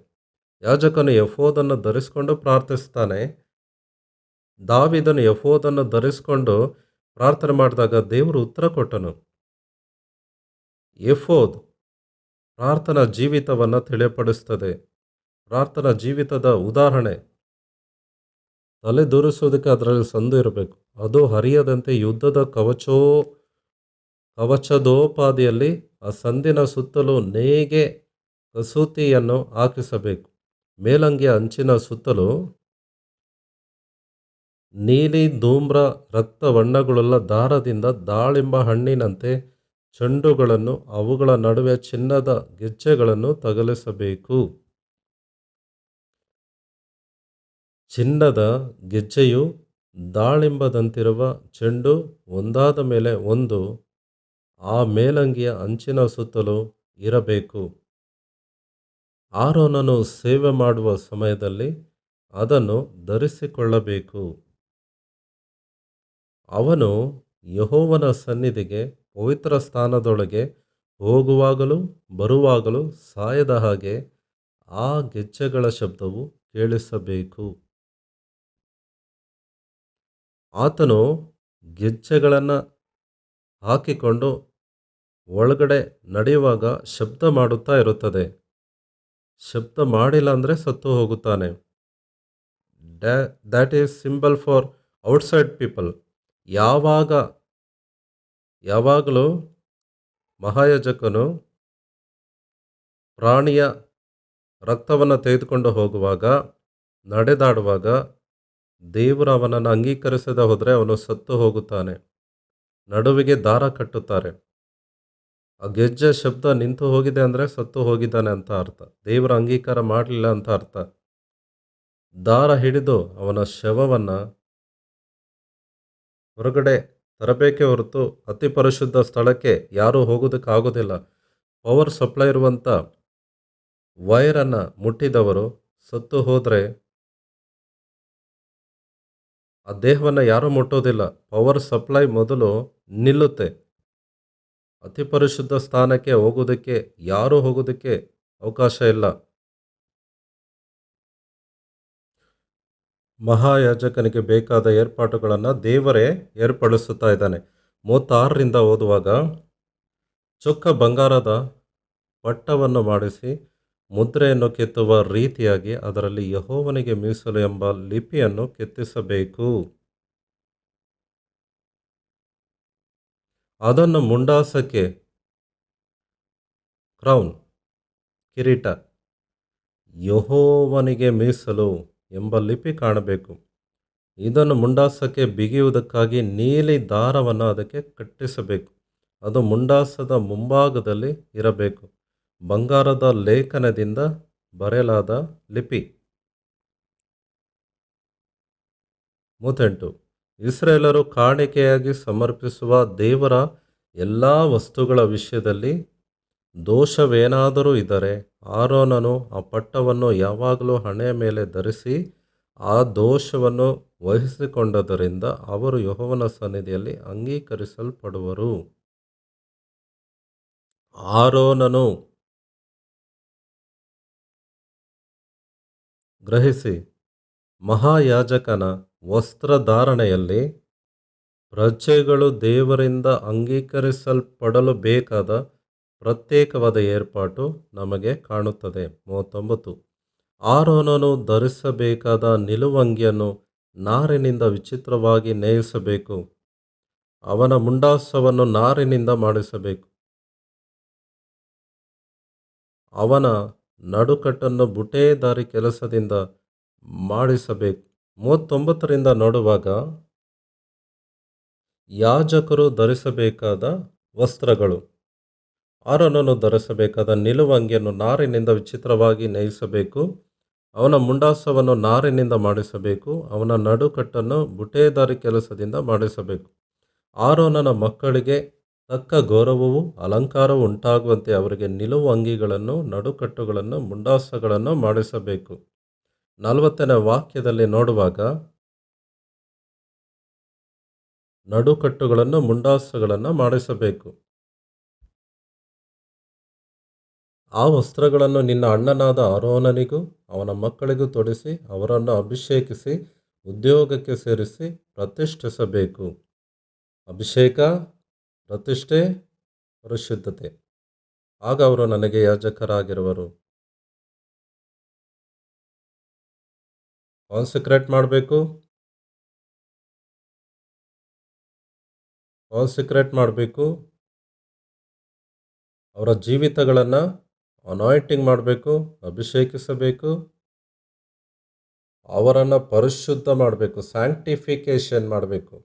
ಯಾಜಕನು ಎಫೋದನ್ನು ಧರಿಸಿಕೊಂಡು ಪ್ರಾರ್ಥಿಸ್ತಾನೆ. ದಾವೀದನು ಎಫೋದನ್ನು ಧರಿಸಿಕೊಂಡು ಪ್ರಾರ್ಥನೆ ಮಾಡಿದಾಗ ದೇವರು ಉತ್ತರ ಕೊಟ್ಟನು. ಎಫೋದ್ ಪ್ರಾರ್ಥನಾ ಜೀವಿತವನ್ನು ತಿಳಿಯಪಡಿಸ್ತದೆ. ಪ್ರಾರ್ಥನಾ ಜೀವಿತದ ಉದಾಹರಣೆ. ತಲೆ ದೂರಿಸುವುದಕ್ಕೆ ಅದರಲ್ಲಿ ಸಂದು ಇರಬೇಕು. ಅದು ಹರಿಯದಂತೆ ಯುದ್ಧದ ಕವಚದೋಪಾದಿಯಲ್ಲಿ ಆ ಸಂದಿನ ಸುತ್ತಲೂ ನೇಯ್ಗೆ ಕಸೂತಿಯನ್ನು ಹಾಕಿಸಬೇಕು. ಮೇಲಂಗಿಯ ಅಂಚಿನ ಸುತ್ತಲೂ ನೀಲಿ, ಧೂಮ್ರ, ರಕ್ತ ಬಣ್ಣಗಳುಳ್ಳ ದಾರದಿಂದ ದಾಳಿಂಬ ಹಣ್ಣಿನಂತೆ ಚೆಂಡುಗಳನ್ನು, ಅವುಗಳ ನಡುವೆ ಚಿನ್ನದ ಗೆಜ್ಜೆಗಳನ್ನು ತಗಲಿಸಬೇಕು. ಚಿನ್ನದ ಗೆಜ್ಜೆಯು ದಾಳಿಂಬದಂತಿರುವ ಚೆಂಡು ಒಂದಾದ ಮೇಲೆ ಒಂದು ಆ ಮೇಲಂಗಿಯ ಅಂಚಿನ ಸುತ್ತಲೂ ಇರಬೇಕು. ಆರೋನನು ಸೇವೆ ಮಾಡುವ ಸಮಯದಲ್ಲಿ ಅದನ್ನು ಧರಿಸಿಕೊಳ್ಳಬೇಕು. ಅವನು ಯೆಹೋವನ ಸನ್ನಿಧಿಗೆ ಪವಿತ್ರ ಸ್ಥಾನದೊಳಗೆ ಹೋಗುವಾಗಲೂ ಬರುವಾಗಲೂ ಸಾಯದ ಹಾಗೆ ಆ ಗೆಜ್ಜೆಗಳ ಶಬ್ದವು ಕೇಳಿಸಬೇಕು. ಆತನು ಗೆಜ್ಜೆಗಳನ್ನು ಹಾಕಿಕೊಂಡು ಒಳಗಡೆ ನಡೆಯುವಾಗ ಶಬ್ದ ಮಾಡುತ್ತಾ ಇರುತ್ತದೆ. ಶಬ್ದ ಮಾಡಿಲ್ಲ ಅಂದರೆ ಸತ್ತು ಹೋಗುತ್ತಾನೆ. That is symbol for outside people. ಯಾವಾಗಲೂ ಮಹಾಯಾಜಕನು ಪ್ರಾಣಿಯ ರಕ್ತವನ್ನು ತೆಗೆದುಕೊಂಡು ಹೋಗುವಾಗ, ನಡೆದಾಡುವಾಗ, ದೇವರು ಅವನನ್ನು ಅಂಗೀಕರಿಸದೆ ಹೋದರೆ ಅವನು ಸತ್ತು ಹೋಗುತ್ತಾನೆ. ನಡುವಿಗೆ ದಾರ ಕಟ್ಟುತ್ತಾರೆ. ಆ ಗೆಜ್ಜೆ ಶಬ್ದ ನಿಂತು ಹೋಗಿದೆ ಅಂದರೆ ಸತ್ತು ಹೋಗಿದ್ದಾನೆ ಅಂತ ಅರ್ಥ. ದೇವರ ಅಂಗೀಕಾರ ಮಾಡಲಿಲ್ಲ ಅಂತ ಅರ್ಥ. ದಾರ ಹಿಡಿದು ಅವನ ಶವವನ್ನು ಹೊರಗಡೆ ತರಬೇಕೇ ಹೊರತು ಅತಿ ಪರಿಶುದ್ಧ ಸ್ಥಳಕ್ಕೆ ಯಾರೂ ಹೋಗೋದಕ್ಕಾಗೋದಿಲ್ಲ. ಪವರ್ ಸಪ್ಲೈ ಇರುವಂಥ ವೈರನ್ನು ಮುಟ್ಟಿದವರು ಸತ್ತು ಹೋದರೆ ಆ ದೇಹವನ್ನು ಯಾರೂ ಮುಟ್ಟೋದಿಲ್ಲ. ಪವರ್ ಸಪ್ಲೈ ಮೊದಲು ನಿಲ್ಲುತ್ತೆ. ಅತಿ ಪರಿಶುದ್ಧ ಸ್ಥಾನಕ್ಕೆ ಹೋಗೋದಕ್ಕೆ ಯಾರೂ ಹೋಗೋದಕ್ಕೆ ಅವಕಾಶ ಇಲ್ಲ. ಮಹಾಯಾಜಕನಿಗೆ ಬೇಕಾದ ಏರ್ಪಾಟುಗಳನ್ನು ದೇವರೇ ಏರ್ಪಡಿಸುತ್ತಾ ಇದ್ದಾನೆ. 36ರಿಂದ ಓದುವಾಗ, ಚೊಕ್ಕ ಬಂಗಾರದ ಪಟ್ಟವನ್ನು ಮಾಡಿಸಿ ಮುದ್ರೆಯನ್ನು ಕೆತ್ತುವ ರೀತಿಯಾಗಿ ಅದರಲ್ಲಿ ಯೆಹೋವನಿಗೆ ಮೀಸಲು ಎಂಬ ಲಿಪಿಯನ್ನು ಕೆತ್ತಿಸಬೇಕು. ಅದನ್ನು ಮುಂಡಾಸಕ್ಕೆ ಕ್ರೌನ್, ಕಿರೀಟ, ಯೆಹೋವನಿಗೆ ಮೀಸಲು ಎಂಬ ಲಿಪಿ ಕಾಣಬೇಕು. ಇದನ್ನು ಮುಂಡಾಸಕ್ಕೆ ಬಿಗಿಯುವುದಕ್ಕಾಗಿ ನೀಲಿ ದಾರವನ್ನು ಅದಕ್ಕೆ ಕಟ್ಟಿಸಬೇಕು. ಅದು ಮುಂಡಾಸದ ಮುಂಭಾಗದಲ್ಲಿ ಇರಬೇಕು. ಬಂಗಾರದ ಲೇಖನದಿಂದ ಬರೆಯಲಾದ ಲಿಪಿ. 38. ಇಸ್ರಾಯೇಲರು ಕಾಣಿಕೆಯಾಗಿ ಸಮರ್ಪಿಸುವ ದೇವರ ಎಲ್ಲ ವಸ್ತುಗಳ ವಿಷಯದಲ್ಲಿ ದೋಷವೇನಾದರೂ ಇದ್ದರೆ ಆರೋನನು ಆ ಪಟ್ಟವನ್ನು ಯಾವಾಗಲೂ ಹಣೆಯ ಮೇಲೆ ಧರಿಸಿ ಆ ದೋಷವನ್ನು ವಹಿಸಿಕೊಂಡದರಿಂದ ಅವರು ಯೆಹೋವನ ಸನ್ನಿಧಿಯಲ್ಲಿ ಅಂಗೀಕರಿಸಲ್ಪಡುವರು. ಆರೋನನು ಗ್ರಹಿಸಿ, ಮಹಾಯಾಜಕನ ವಸ್ತ್ರಧಾರಣೆಯಲ್ಲಿ ಪ್ರಜೆಗಳು ದೇವರಿಂದ ಅಂಗೀಕರಿಸಲ್ಪಡಲು ಬೇಕಾದ ಪ್ರತ್ಯೇಕವಾದ ಏರ್ಪಾಟು ನಮಗೆ ಕಾಣುತ್ತದೆ. 39. ಆರೋನನು ಧರಿಸಬೇಕಾದ ನಿಲುವಂಗಿಯನ್ನು ನಾರಿನಿಂದ ವಿಚಿತ್ರವಾಗಿ ನೇಯಿಸಬೇಕು. ಅವನ ಮುಂಡಾಸವನ್ನು ನಾರಿನಿಂದ ಮಾಡಿಸಬೇಕು. ಅವನ ನಡುಕಟ್ಟನ್ನು ಬುಟೇದಾರಿ ಕೆಲಸದಿಂದ ಮಾಡಿಸಬೇಕು. 39ರಿಂದ ನೋಡುವಾಗ, ಯಾಜಕರು ಧರಿಸಬೇಕಾದ ವಸ್ತ್ರಗಳು. ಆರೋನನು ಧರಿಸಬೇಕಾದ ನಿಲುವಂಗಿಯನ್ನು ನಾರಿನಿಂದ ವಿಚಿತ್ರವಾಗಿ ನೇಯಿಸಬೇಕು. ಅವನ ಮುಂಡಾಸವನ್ನು ನಾರಿನಿಂದ ಮಾಡಿಸಬೇಕು. ಅವನ ನಡುಕಟ್ಟನ್ನು ಬುಟೇದಾರಿ ಕೆಲಸದಿಂದ ಮಾಡಿಸಬೇಕು. ಆರೋನನ ಮಕ್ಕಳಿಗೆ ತಕ್ಕ ಗೌರವವೂ ಅಲಂಕಾರವೂ ಉಂಟಾಗುವಂತೆ ಅವರಿಗೆ ನಿಲುವಂಗಿಗಳನ್ನು, ನಡುಕಟ್ಟುಗಳನ್ನು, ಮುಂಡಾಸಗಳನ್ನು ಮಾಡಿಸಬೇಕು. 40ನೇ ವಾಕ್ಯದಲ್ಲಿ ನೋಡುವಾಗ, ನಡುಕಟ್ಟುಗಳನ್ನು, ಮುಂಡಾಸಗಳನ್ನು ಮಾಡಿಸಬೇಕು. ಆ ವಸ್ತ್ರಗಳನ್ನು ನಿನ್ನ ಅಣ್ಣನಾದ ಆರೋನನಿಗೂ ಅವನ ಮಕ್ಕಳಿಗೂ ತೊಡಿಸಿ ಅವರನ್ನು ಅಭಿಷೇಕಿಸಿ ಉದ್ಯೋಗಕ್ಕೆ ಸೇರಿಸಿ ಪ್ರತಿಷ್ಠಿಸಬೇಕು. ಅಭಿಷೇಕ, ಪ್ರತಿಷ್ಠೆ, ಪರಿಶುದ್ಧತೆ. ಆಗ ಅವರು ನನಗೆ ಯಾಜಕರಾಗಿರುವರು. ಕಾನ್ಸಿಕ್ರೇಟ್ ಮಾಡಬೇಕು. ಅವರ ಜೀವಿತಗಳನ್ನು ಅನಾಯಿಂಟಿಂಗ್ ಮಾಡಬೇಕು, ಅಭಿಷೇಕಿಸಬೇಕು. ಅವರನ್ನು ಪರಿಶುದ್ಧ ಮಾಡಬೇಕು, ಸ್ಯಾಂಕ್ಟಿಫಿಕೇಷನ್ ಮಾಡಬೇಕು.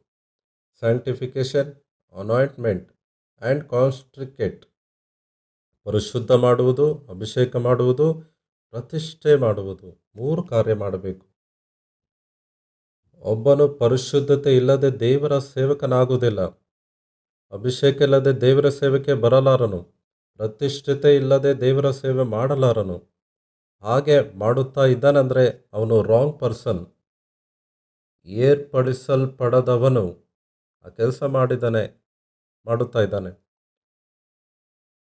ಸ್ಯಾಂಕ್ಟಿಫಿಕೇಷನ್, ಅನಾಯಿಂಟ್ಮೆಂಟ್ ಆ್ಯಂಡ್ ಕಾನ್ಸ್ಟ್ರಿಕೇಟ್. ಪರಿಶುದ್ಧ ಮಾಡುವುದು, ಅಭಿಷೇಕ ಮಾಡುವುದು, ಪ್ರತಿಷ್ಠೆ ಮಾಡುವುದು, 3 ಕಾರ್ಯ ಮಾಡಬೇಕು. ಒಬ್ಬನು ಪರಿಶುದ್ಧತೆ ಇಲ್ಲದೆ ದೇವರ ಸೇವಕನಾಗುವುದಿಲ್ಲ. ಅಭಿಷೇಕ ಇಲ್ಲದೆ ದೇವರ ಸೇವೆಗೆ ಬರಲಾರನು. ಪ್ರತಿಷ್ಠಿತೆ ಇಲ್ಲದೆ ದೇವರ ಸೇವೆ ಮಾಡಲಾರನು. ಹಾಗೆ ಮಾಡುತ್ತಾ ಇದ್ದಾನೆಂದರೆ ಅವನು ರಾಂಗ್ ಪರ್ಸನ್, ಏರ್ಪಡಿಸಲ್ಪಡದವನು. ಆ ಕೆಲಸ ಮಾಡುತ್ತಾ ಇದ್ದಾನೆ.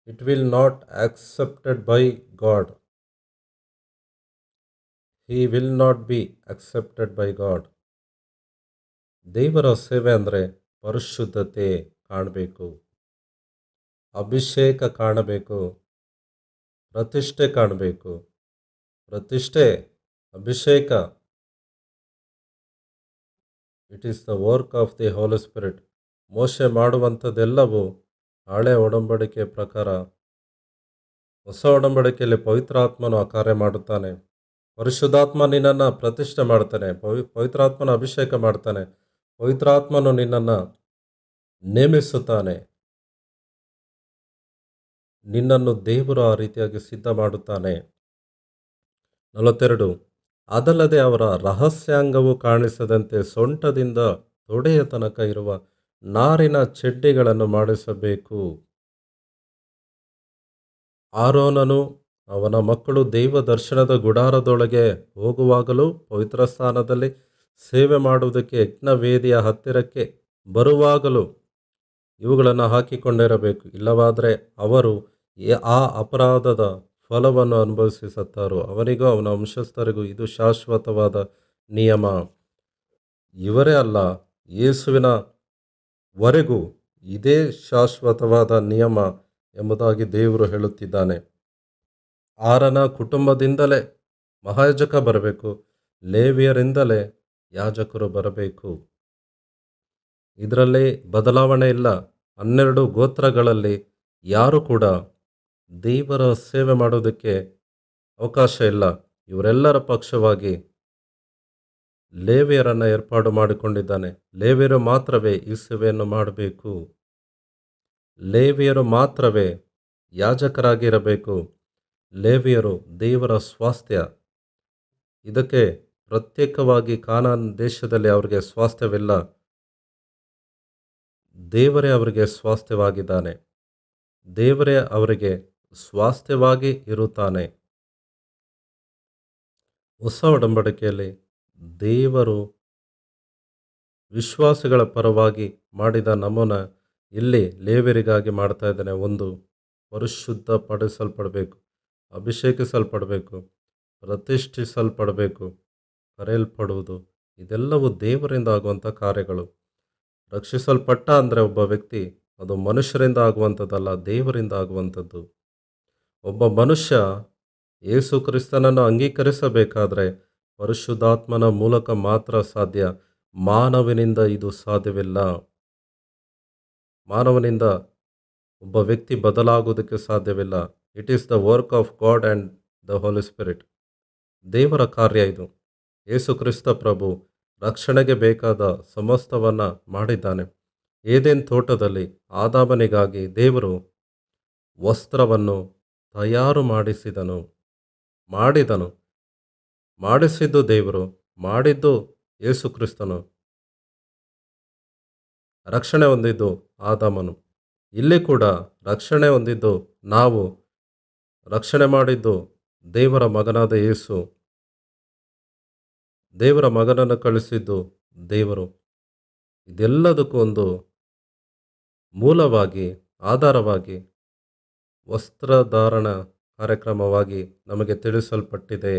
It will not accepted by god. He will not be accepted by God. ದೇವರ ಸೇವೆ ಅಂದರೆ ಪರಿಶುದ್ಧತೆ ಕಾಣಬೇಕು, ಅಭಿಷೇಕ ಕಾಣಬೇಕು, ಪ್ರತಿಷ್ಠೆ ಕಾಣಬೇಕು. ಪ್ರತಿಷ್ಠೆ, ಅಭಿಷೇಕ, it is the work of the Holy Spirit. ಮೋಶೆ ಮಾಡುವಂಥದ್ದೆಲ್ಲವೂ ಹಳೆ ಒಡಂಬಡಿಕೆ ಪ್ರಕಾರ. ಹೊಸ ಒಡಂಬಡಿಕೆಯಲ್ಲಿ ಪವಿತ್ರಾತ್ಮನು ಆ ಕಾರ್ಯ ಮಾಡುತ್ತಾನೆ. ಪರಿಶುದ್ಧಾತ್ಮ ನಿನ್ನನ್ನು ಪ್ರತಿಷ್ಠೆ ಮಾಡ್ತಾನೆ, ಪವಿತ್ರಾತ್ಮನ ಅಭಿಷೇಕ ಮಾಡ್ತಾನೆ, ಪವಿತ್ರಾತ್ಮನು ನಿನ್ನನ್ನು ನೇಮಿಸುತ್ತಾನೆ. ನಿನ್ನನ್ನು ದೇವರು ಆ ರೀತಿಯಾಗಿ ಸಿದ್ಧ ಮಾಡುತ್ತಾನೆ. 42. ಅದಲ್ಲದೆ ಅವರ ರಹಸ್ಯಾಂಗವು ಕಾಣಿಸದಂತೆ ಸೊಂಟದಿಂದ ತೊಡೆಯ ತನಕ ಇರುವ ನಾರಿನ ಚಡ್ಡಿಗಳನ್ನು ಮಾಡಿಸಬೇಕು. ಆರೋನನು ಅವನ ಮಕ್ಕಳು ದೇವ ದರ್ಶನದ ಗುಡಾರದೊಳಗೆ ಹೋಗುವಾಗಲೂ ಪವಿತ್ರ ಸ್ಥಾನದಲ್ಲಿ ಸೇವೆ ಮಾಡುವುದಕ್ಕೆ ಯಜ್ಞವೇದಿಯ ಹತ್ತಿರಕ್ಕೆ ಬರುವಾಗಲೂ ಇವುಗಳನ್ನು ಹಾಕಿಕೊಂಡಿರಬೇಕು. ಇಲ್ಲವಾದರೆ ಅವರು ಆ ಅಪರಾಧದ ಫಲವನ್ನು ಅನುಭವಿಸಿ ಸತ್ತಾರು. ಅವನಿಗೂ ಅವನ ವಂಶಸ್ಥರಿಗೂ ಇದು ಶಾಶ್ವತವಾದ ನಿಯಮ. ಇವರೇ ಅಲ್ಲ, ಯೇಸುವಿನ ವರೆಗೂ ಇದೇ ಶಾಶ್ವತವಾದ ನಿಯಮ ಎಂಬುದಾಗಿ ದೇವರು ಹೇಳುತ್ತಿದ್ದಾನೆ. ಆರನ ಕುಟುಂಬದಿಂದಲೇ ಮಹಾಯಾಜಕ ಬರಬೇಕು, ಲೇವಿಯರಿಂದಲೇ ಯಾಜಕರು ಬರಬೇಕು. ಇದರಲ್ಲಿ ಬದಲಾವಣೆ ಇಲ್ಲ. 12 ಗೋತ್ರಗಳಲ್ಲಿ ಯಾರು ಕೂಡ ದೇವರ ಸೇವೆ ಮಾಡೋದಕ್ಕೆ ಅವಕಾಶ ಇಲ್ಲ. ಇವರೆಲ್ಲರ ಪಕ್ಷವಾಗಿ ಲೇವಿಯರನ್ನು ಏರ್ಪಾಡು ಮಾಡಿಕೊಂಡಿದ್ದಾನೆ. ಲೇವಿಯರು ಮಾತ್ರವೇ ಈ ಸೇವೆಯನ್ನು ಮಾಡಬೇಕು. ಲೇವಿಯರು ಮಾತ್ರವೇ ಯಾಜಕರಾಗಿರಬೇಕು. ಲೇವಿಯರು ದೇವರ ಸ್ವಾಸ್ಥ್ಯ. ಇದಕ್ಕೆ ಪ್ರತ್ಯೇಕವಾಗಿ ಕಾನಾನ್ ದೇಶದಲ್ಲಿ ಅವರಿಗೆ ಸ್ವಾಸ್ಥ್ಯವಿಲ್ಲ. ದೇವರೇ ಅವರಿಗೆ ಸ್ವಾಸ್ಥ್ಯವಾಗಿದ್ದಾನೆ. ದೇವರೇ ಅವರಿಗೆ ಸ್ವಾಸ್ಥ್ಯವಾಗಿ ಇರುತ್ತಾನೆ. ಹೊಸ ಒಡಂಬಡಿಕೆಯಲ್ಲಿ ದೇವರು ವಿಶ್ವಾಸಿಗಳ ಪರವಾಗಿ ಮಾಡಿದ ನಮೂನ ಇಲ್ಲಿ ಲೇವಿಯರಿಗಾಗಿ ಮಾಡ್ತಾ ಇದ್ದಾನೆ. 1, ಪರಿಶುದ್ಧಪಡಿಸಲ್ಪಡಬೇಕು, ಅಭಿಷೇಕಿಸಲ್ಪಡಬೇಕು, ಪ್ರತಿಷ್ಠಿಸಲ್ಪಡಬೇಕು, ಕರೆಯಲ್ಪಡುವುದು. ಇದೆಲ್ಲವೂ ದೇವರಿಂದ ಆಗುವಂಥ ಕಾರ್ಯಗಳು. ರಕ್ಷಿಸಲ್ಪಟ್ಟ ಅಂದರೆ ಒಬ್ಬ ವ್ಯಕ್ತಿ, ಅದು ಮನುಷ್ಯರಿಂದ ಆಗುವಂಥದ್ದಲ್ಲ, ದೇವರಿಂದ ಆಗುವಂಥದ್ದು. ಒಬ್ಬ ಮನುಷ್ಯ ಯೇಸು ಕ್ರಿಸ್ತನನ್ನು ಅಂಗೀಕರಿಸಬೇಕಾದರೆ ಪರಿಶುದ್ಧಾತ್ಮನ ಮೂಲಕ ಮಾತ್ರ ಸಾಧ್ಯ. ಮಾನವನಿಂದ ಇದು ಸಾಧ್ಯವಿಲ್ಲ. ಮಾನವನಿಂದ ಒಬ್ಬ ವ್ಯಕ್ತಿ ಬದಲಾಗುವುದಕ್ಕೆ ಸಾಧ್ಯವಿಲ್ಲ. It is the work of God and the Holy Spirit. ದೇವರ ಕಾರ್ಯ ಇದು. ಯೇಸು ಕ್ರಿಸ್ತ ಪ್ರಭು ರಕ್ಷಣೆಗೆ ಬೇಕಾದ ಸಮಸ್ತವನ್ನು ಮಾಡಿದ್ದಾನೆ. ಏದೇನ್ ತೋಟದಲ್ಲಿ ಆದಾಮನಿಗಾಗಿ ದೇವರು ವಸ್ತ್ರವನ್ನು ತಯಾರು ಮಾಡಿಸಿದ್ದು ದೇವರು, ಮಾಡಿದ್ದು ಯೇಸು ಕ್ರಿಸ್ತನು. ರಕ್ಷಣೆ ಹೊಂದಿದ್ದು ಆದಾಮನು. ಇಲ್ಲಿ ಕೂಡ ರಕ್ಷಣೆ ಹೊಂದಿದ್ದು ನಾವು, ರಕ್ಷಣೆ ಮಾಡಿದ್ದು ದೇವರ ಮಗನಾದ ಯೇಸು. ದೇವರ ಮಗನನ್ನು ಕಳಿಸಿದ್ದು ದೇವರು. ಇದೆಲ್ಲದಕ್ಕೂ ಒಂದು ಮೂಲವಾಗಿ, ಆಧಾರವಾಗಿ ವಸ್ತ್ರಧಾರಣ ಕಾರ್ಯಕ್ರಮವಾಗಿ ನಮಗೆ ತಿಳಿಸಲ್ಪಟ್ಟಿದೆ.